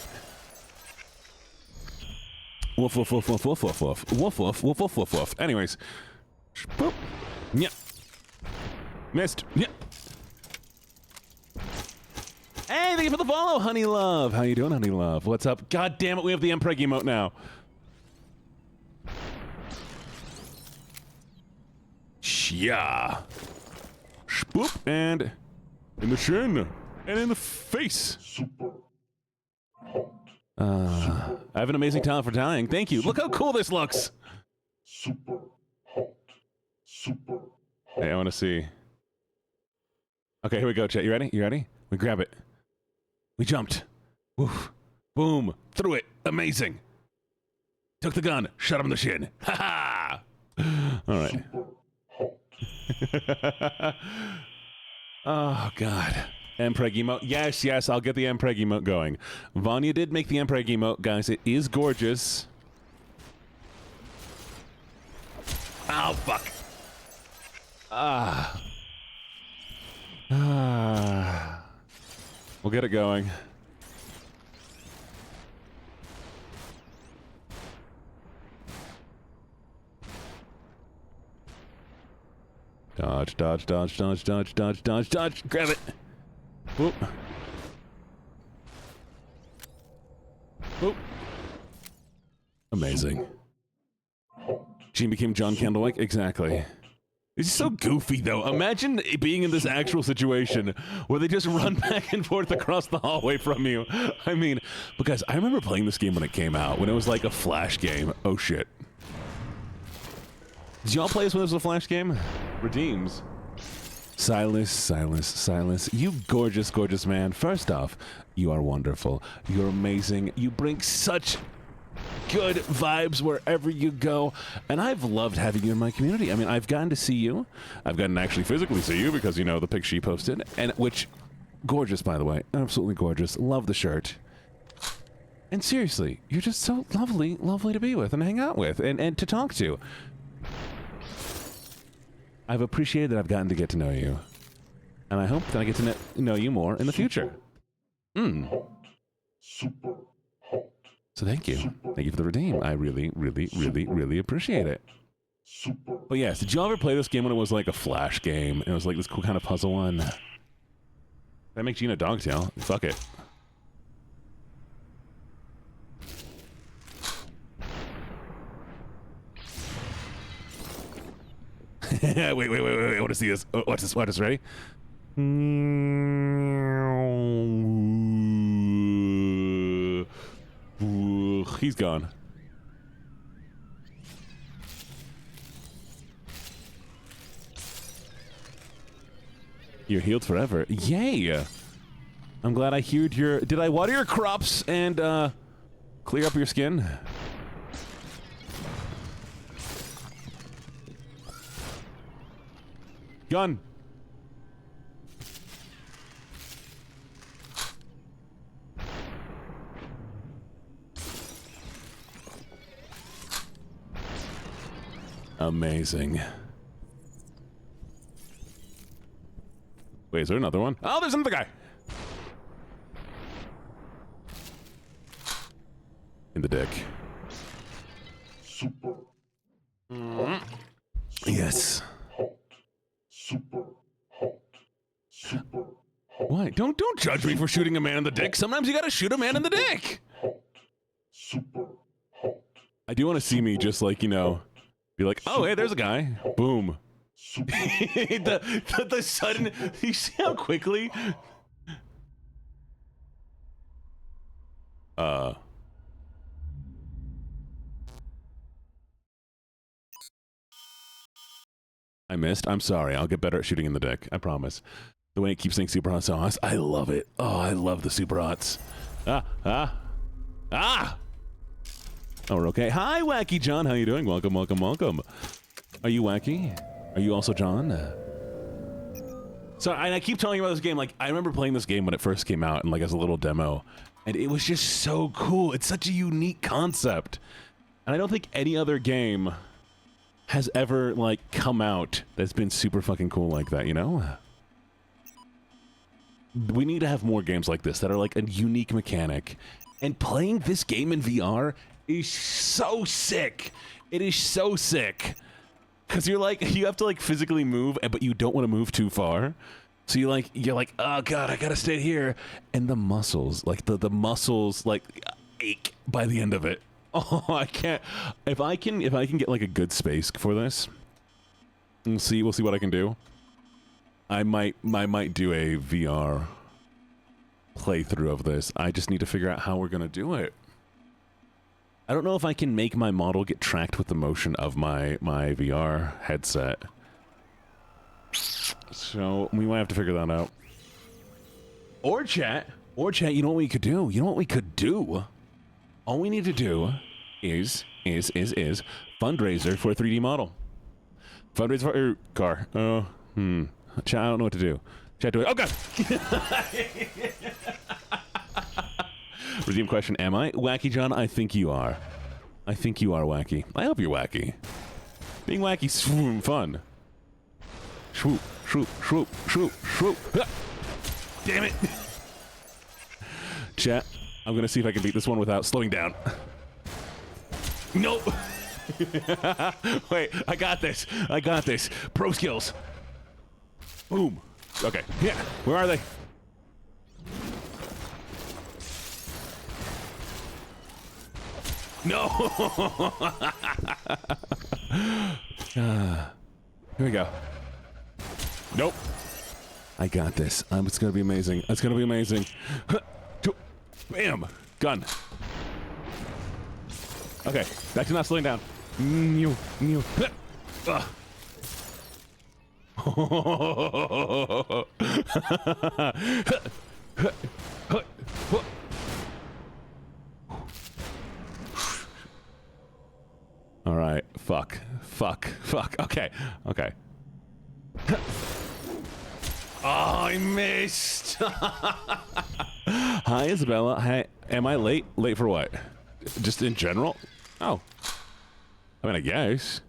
Woof, woof, woof, woof, woof, woof, woof. Woof, woof, woof, woof, woof, woof. Anyways. Boop. Yep. Missed. Yep. Hey, thank you for the follow, Honey Love. How you doing, Honey Love? What's up? God damn it, we have the Mpreg emote now. Yeah. Spoop, and in the shin, and in the face. Super. Hot. I have an amazing talent for dying. Thank you. Look how cool this looks. Super. Hot. Super. Hot. Hey, I want to see. Okay, here we go, Chet. You ready? You ready? We grab it. We jumped. Woof. Boom. Threw it. Amazing. Took the gun. Shot him in the shin. Ha ha! All right. Oh, God. Mpreg emote. Yes, I'll get the Mpreg emote going. Vanya did make the Mpreg emote, guys. It is gorgeous. Oh, fuck. We'll get it going. Dodge, dodge, dodge, dodge, dodge, dodge, dodge, dodge. Grab it. Whoop. Whoop. Amazing. Gene became John Candlewick? Exactly. It's so goofy, though. Imagine being in this actual situation where they just run back and forth across the hallway from you. I mean, because I remember playing this game when it came out, when it was like a Flash game. Oh, shit. Did y'all play this when it was a Flash game? Redeems. Silas, you gorgeous, gorgeous man. First off, you are wonderful. You're amazing. You bring such good vibes wherever you go, and I've loved having you in my community. I mean, I've gotten to see you. I've gotten to actually physically see you because, you know, the picture you posted, and which, gorgeous, by the way. Absolutely gorgeous. Love the shirt. And seriously, you're just so lovely to be with and hang out with and to talk to. I've appreciated that I've gotten to get to know you. And I hope that I get to know you more in the future. Super. Hot. So thank you. Thank you for the redeem. I really appreciate it. Super. But yes, did y'all ever play this game when it was like a Flash game? And it was like this cool kind of puzzle one? That makes Gina Dogtail. Fuck it. wait. I want to see this. Oh, watch this. Ready? He's gone. You're healed forever. Yay! I'm glad I heard your... Did I water your crops and clear up your skin? Gun! Amazing. Wait, is there another one? Oh, there's another guy! In the dick. Super. Yes. Hot. Super hot. Super hot. Why? Don't judge me for shooting a man in the dick. Sometimes you gotta shoot a man in the dick. Hot. Super hot. I do want to see me just like, you know, be like, oh, hey, there's a guy. Boom. Super. the sudden, you see how quickly? I missed. I'm sorry. I'll get better at shooting in the dick. I promise. The way it keeps saying super hot sauce, I love it. Oh, I love the super hots. Ah! Oh, we're okay. Hi, Wacky John. How you doing? Welcome, welcome, welcome. Are you Wacky? Are you also John? So, and I keep telling you about this game. Like, I remember playing this game when it first came out, and like as a little demo, and it was just so cool. It's such a unique concept, and I don't think any other game has ever like come out that's been super fucking cool like that. You know? We need to have more games like this that are like a unique mechanic, and playing this game in VR is so sick. It is so sick. Because you're like, you have to like physically move, but you don't want to move too far. So you're like, oh God, I gotta stay here. And the muscles, like the muscles like ache by the end of it. Oh, I can't. If I can get like a good space for this, we'll see what I can do. I might do a VR playthrough of this. I just need to figure out how we're gonna do it. I don't know if I can make my model get tracked with the motion of my VR headset. So we might have to figure that out. Or chat, you know what we could do? You know what we could do? All we need to do is fundraiser for a 3D model. Fundraiser for your car. Chat, I don't know what to do. Chat, do it. Oh God! Resume question, am I? Wacky John, I think you are. I think you are wacky. I hope you're wacky. Being wacky's fun. Swoop, swoop, swoop, swoop, swoop. Ah! Damn it! Chat, I'm gonna see if I can beat this one without slowing down. Nope! Wait, I got this. I got this. Pro skills. Boom. Okay, yeah. Where are they? No! Here we go. Nope. I got this. It's gonna be amazing. It's gonna be amazing. Bam! Gun. Okay, back to not slowing down. All right. Fuck. Okay. Oh, I missed. Hi, Isabella. Hi. Am I late? Late for what? Just in general? Oh. I mean, I guess. Is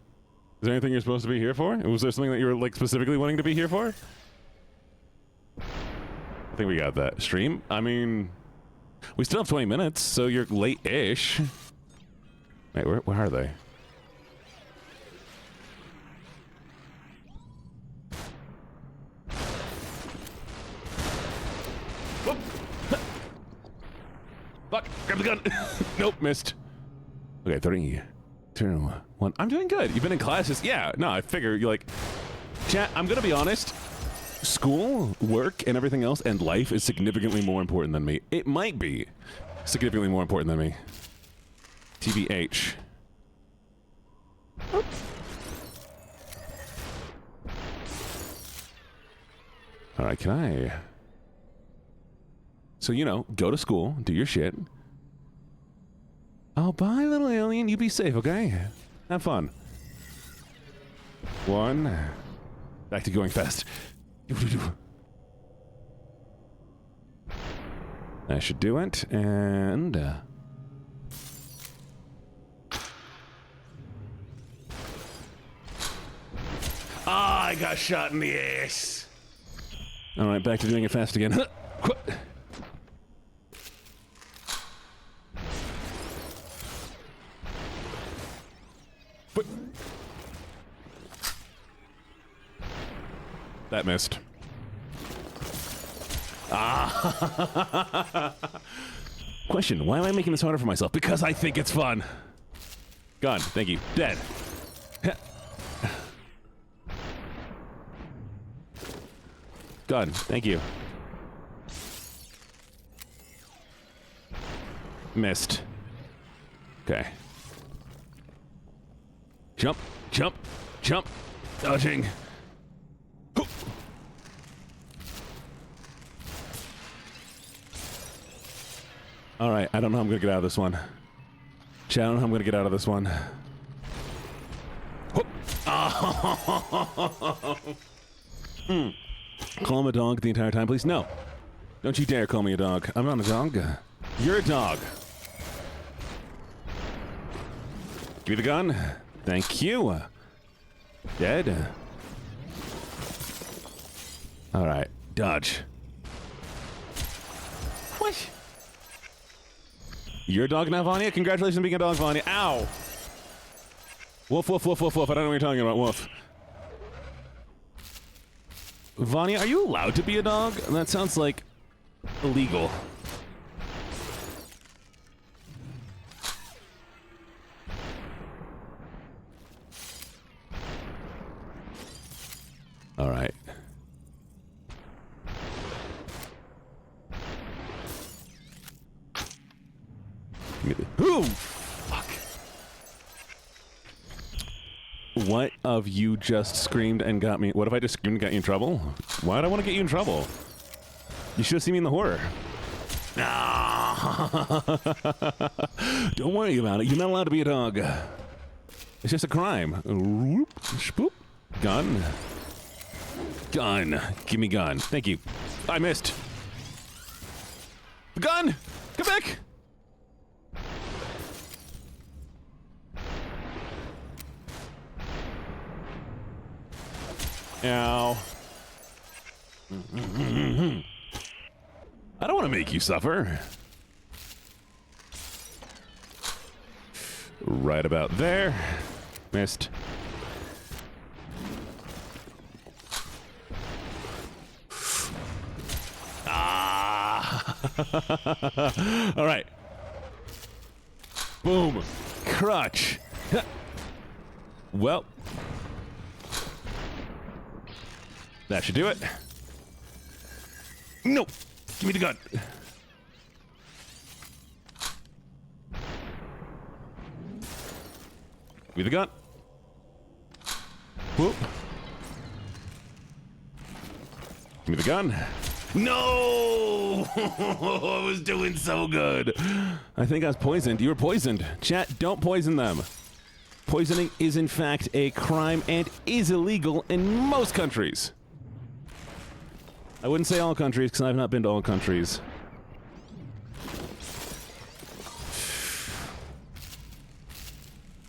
there anything you're supposed to be here for? Was there something that you were like specifically wanting to be here for? I think we got that. Stream? I mean, we still have 20 minutes, so you're late-ish. Wait, where are they? Whoop. Fuck! Grab the gun! Nope, missed. Okay, 3, 2, 1. I'm doing good. You've been in classes? Yeah, no, I figure you're like... Chat, I'm gonna be honest. School, work, and everything else, and life is significantly more important than me. It might be significantly more important than me. TBH. Alright, right, can I? So, you know, go to school, do your shit. Oh, bye, little alien. You be safe, okay? Have fun. 1. Back to going fast. That should do it, and... I got shot in the ass. All right, back to doing it fast again. That missed. Ah. Question, why am I making this harder for myself? Because I think it's fun. Gun, thank you. Dead. Gun, thank you. Missed. Okay. Jump, jump, jump. Dodging. All right, I don't know how I'm gonna get out of this one. Chat, I don't know how I'm gonna get out of this one. Call him a dog the entire time, please? No. Don't you dare call me a dog. I'm not a dog. You're a dog. Give me the gun. Thank you. Dead. All right, dodge. What? You're a dog now, Vanya? Congratulations on being a dog, Vanya. Ow! Woof, woof, woof, woof, woof. I don't know what you're talking about. Woof. Vanya, are you allowed to be a dog? That sounds like illegal. All right. Ooh! Fuck. What of you just screamed and got me? What if I just screamed and got you in trouble? Why'd I want to get you in trouble? You should have seen me in the horror. Don't worry about it. You're not allowed to be a dog. It's just a crime. Spoop. Gun. Gun. Give me gun. Thank you. I missed. Gun! Come back! Ow. I don't want to make you suffer. Right about there. Missed. Ah. All right. Boom. Crutch. Well. That should do it. No! Give me the gun. Give me the gun. Whoop. Give me the gun. No! I was doing so good. I think I was poisoned. You were poisoned. Chat, don't poison them. Poisoning is in fact a crime and is illegal in most countries. I wouldn't say all countries, because I've not been to all countries.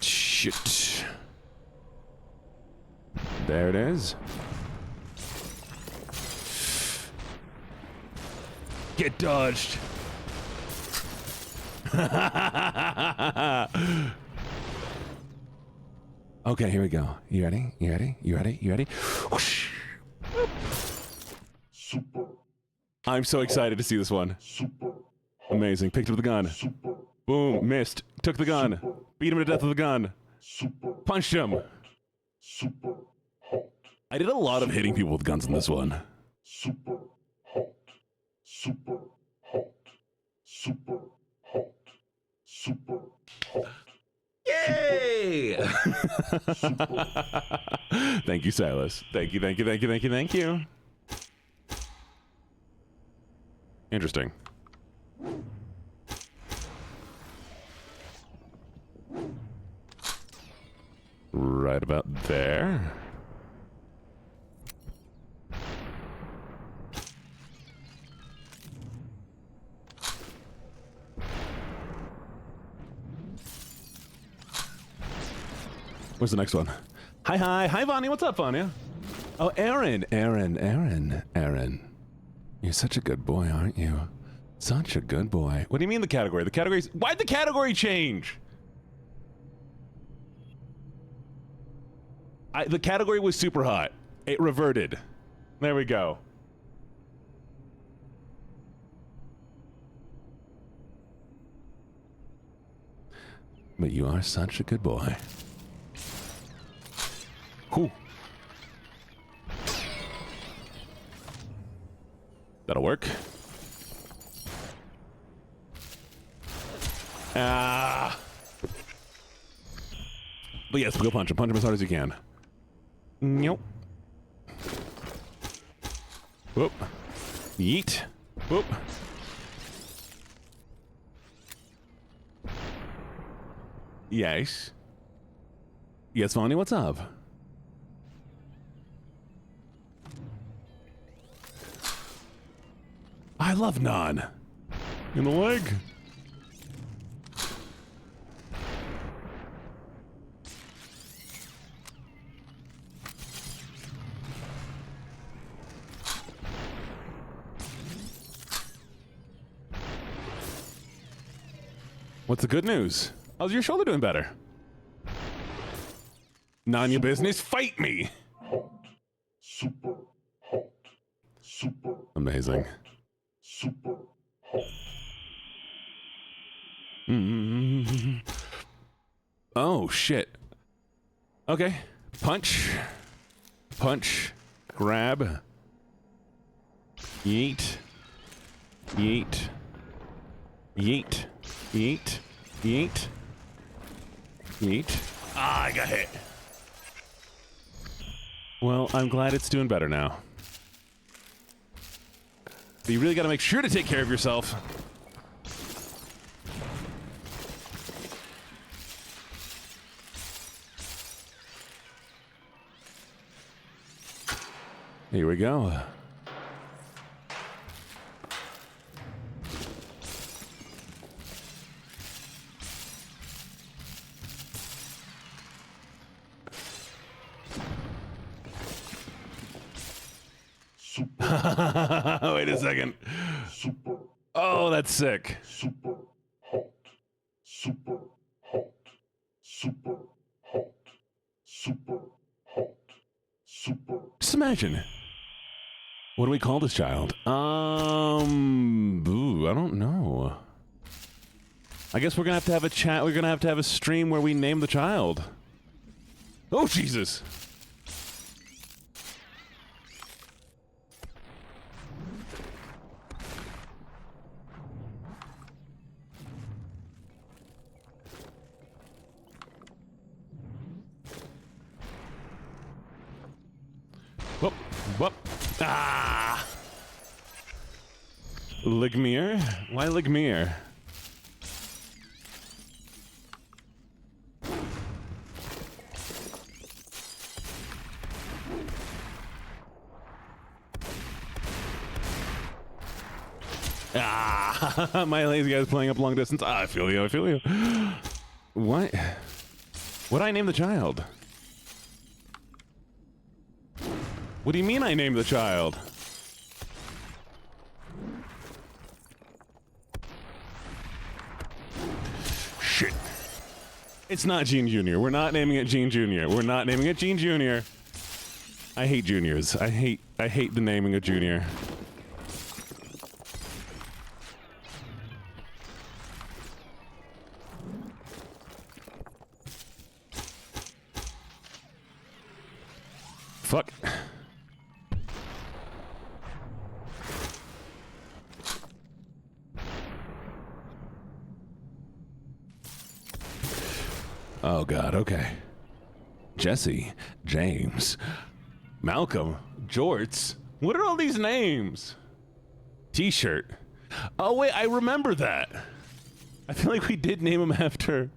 Shit. There it is. Get dodged. Okay, here we go. You ready? You ready? You ready? You ready? Whoosh. I'm so excited to see this one. Amazing. Picked up the gun. Boom. Missed. Took the gun. Beat him to death with the gun. Punched him. I did a lot of hitting people with guns in this one. Yay! Thank you, Silas. Thank you, thank you, thank you, thank you, thank you. Interesting. Right about there. Where's the next one? Hi, Vanya. What's up, Vanya? Oh, Aaron. You're such a good boy, aren't you? Such a good boy. What do you mean the category? The category's... Why'd the category change? The category was super hot. It reverted. There we go. But you are such a good boy. Whew. That'll work. Ah. But yes, go punch him. Punch him as hard as you can. Nope. Whoop. Yeet. Whoop. Yes. Yes, Vonnie, what's up? I love Nan. In the leg. What's the good news? How's your shoulder doing better? None your business. Fight me. Hot. Super hot. Super Amazing. hot. Super hot. Oh, shit. Okay. Punch. Punch. Grab. Yeet. Yeet. Yeet. Yeet. Yeet. Yeet. Ah, I got hit. Well, I'm glad it's doing better now. But you really got to make sure to take care of yourself. Here we go. Wait a second. Super. Oh, that's sick. Super hot. Super hot. Super hot. Super hot. Super. Just imagine. What do we call this child? Ooh, I don't know. I guess we're gonna have to have a chat. We're gonna have to have a stream where we name the child. Oh, Jesus. Whoop, whoop. Ah! Ligmere? Why Ligmere? Ah! My lazy guy's playing up long distance. Ah, I feel you, I feel you. What? What'd I name the child? What do you mean I named the child? Shit. It's not Gene Jr. We're not naming it Gene Jr. We're not naming it Gene Jr. I hate juniors. I hate the naming of Junior. Fuck. Oh, God, okay. Jesse, James, Malcolm, Jorts. What are all these names? T-shirt. Oh, wait, I remember that. I feel like we did name him after...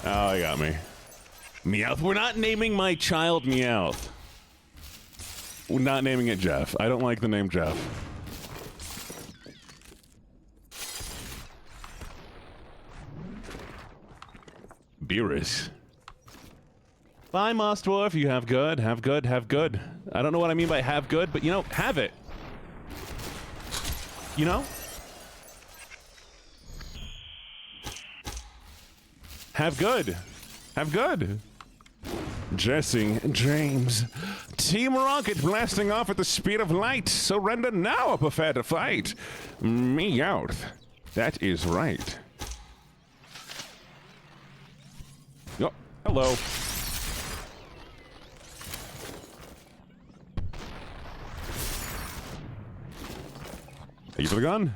Oh, you got me. Meowth. We're not naming my child Meowth. We're not naming it Jeff. I don't like the name Jeff. Beerus. Bye, Mostdwarf. You have good, have good, have good. I don't know what I mean by have good, but, you know, have it. You know? Have good. Have good. Jesse, James. Team Rocket blasting off at the speed of light. Surrender now or prepare to fight. Meowth. That is right. Oh, hello. Thank you for the gun.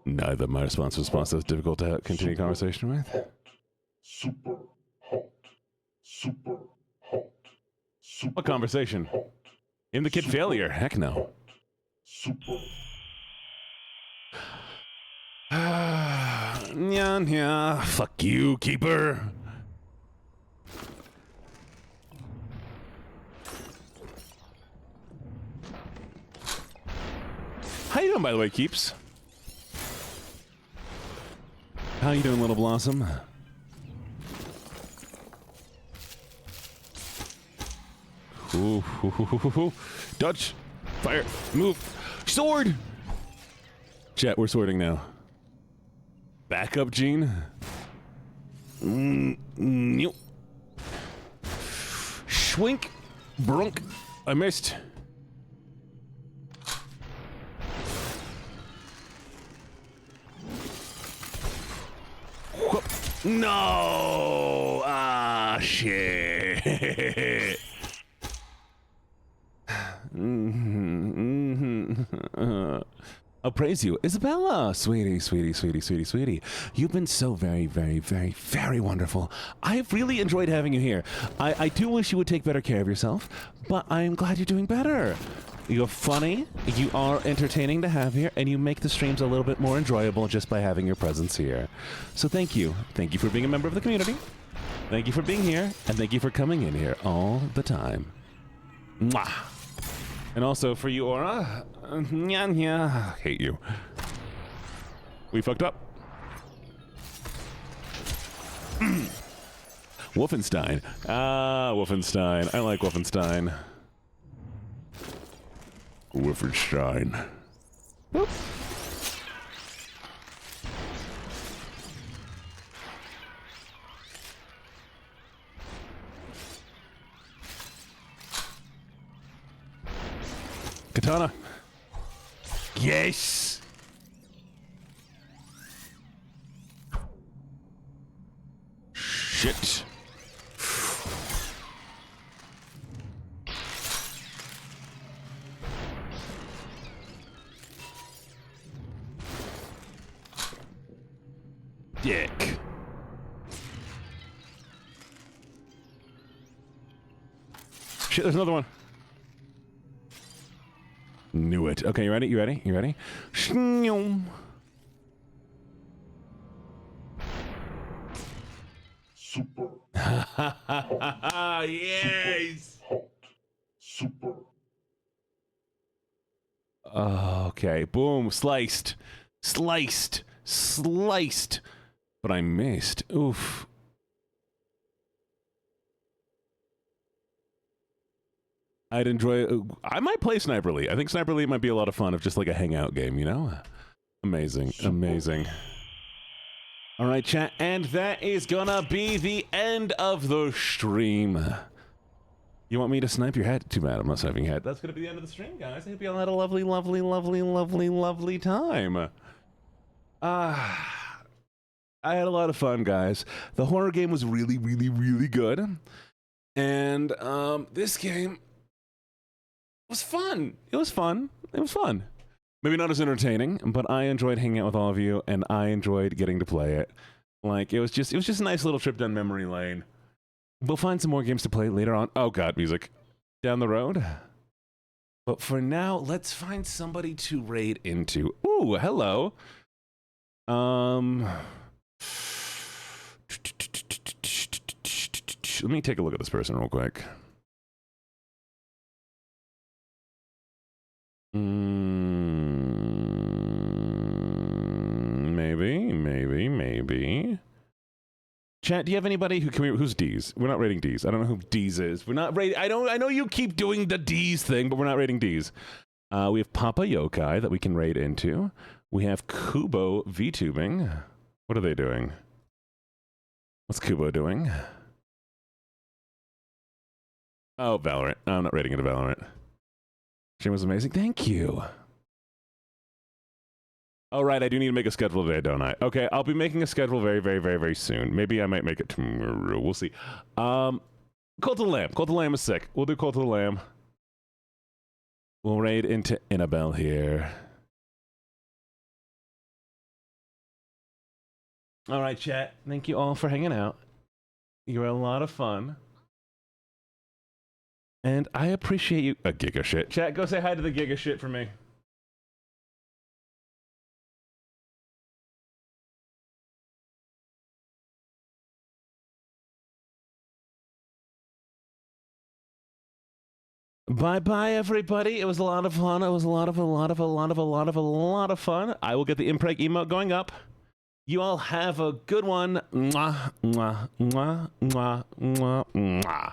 Neither my response was responsive. Difficult to continue conversation with. Super hot. Super hot. Super What conversation? In the kid failure? Heck no. super. Yeah. Fuck you, keeper. How you doing, by the way, Keeps? How you doing, Little Blossom? Ooh. Dutch! Fire! Move! Sword! Chat, we're sorting now. Back up, Gene. Nope. Schwink! Brunk! I missed. No! Ah, shit. I'll praise you. Isabella! Sweetie. You've been so very, very, very, very wonderful. I've really enjoyed having you here. I do wish you would take better care of yourself, but I'm glad you're doing better. You're funny, you are entertaining to have here, and you make the streams a little bit more enjoyable just by having your presence here. So thank you. Thank you for being a member of the community. Thank you for being here, and thank you for coming in here all the time. Mwah! And also for you, Aura. Hate you. We fucked up. Wolfenstein. Wolfenstein. I like Wolfenstein. Wolfenstein. Whoop. Katana. Yes. Shit. Dick. Shit, there's another one. Knew it. Okay, you ready? You ready? Super. Yes. Hot. Super. Okay, boom, sliced. But I missed. Oof. I'd enjoy. I might play Sniper Elite. I think Sniper Elite might be a lot of fun of just like a hangout game, you know? Amazing. All right, chat, and that is gonna be the end of the stream. You want me to snipe your head? Too bad, I'm not sniping your head. That's gonna be the end of the stream, guys. I hope you all had a lovely time. I had a lot of fun, guys. The horror game was really good. And this game was fun. It was fun. Maybe not as entertaining, but I enjoyed hanging out with all of you, and I enjoyed getting to play it. Like, it was just a nice little trip down memory lane. We'll find some more games to play later on. Oh god, music. down the road. But for now, let's find somebody to raid into. Ooh, hello. Let me take a look at this person real quick. Maybe. Chat, do you have anybody who's D's? We're not rating D's. I don't know who D's is. We're not rating. I know you keep doing the D's thing, but we're not rating D's. We have Papa Yokai that we can raid into. We have Kubo VTubing. What are they doing? What's Kubo doing? Oh, Valorant. I'm not rating into Valorant. Stream was amazing. Thank you. Oh, right. I do need to make a schedule today, don't I? Okay, I'll be making a schedule very, very, very, very soon. Maybe I might make it tomorrow. We'll see. Cult of the Lamb. Cult of the Lamb is sick. We'll do Cult of the Lamb. We'll raid into Annabelle here. All right, chat. Thank you all for hanging out. You're a lot of fun. And I appreciate you. A giga shit. Chat, go say hi to the giga shit for me. Bye-bye, everybody. It was a lot of fun. It was a lot of fun. I will get the impreg emote going up. You all have a good one. Mwah, mwah, mwah, mwah, mwah, mwah.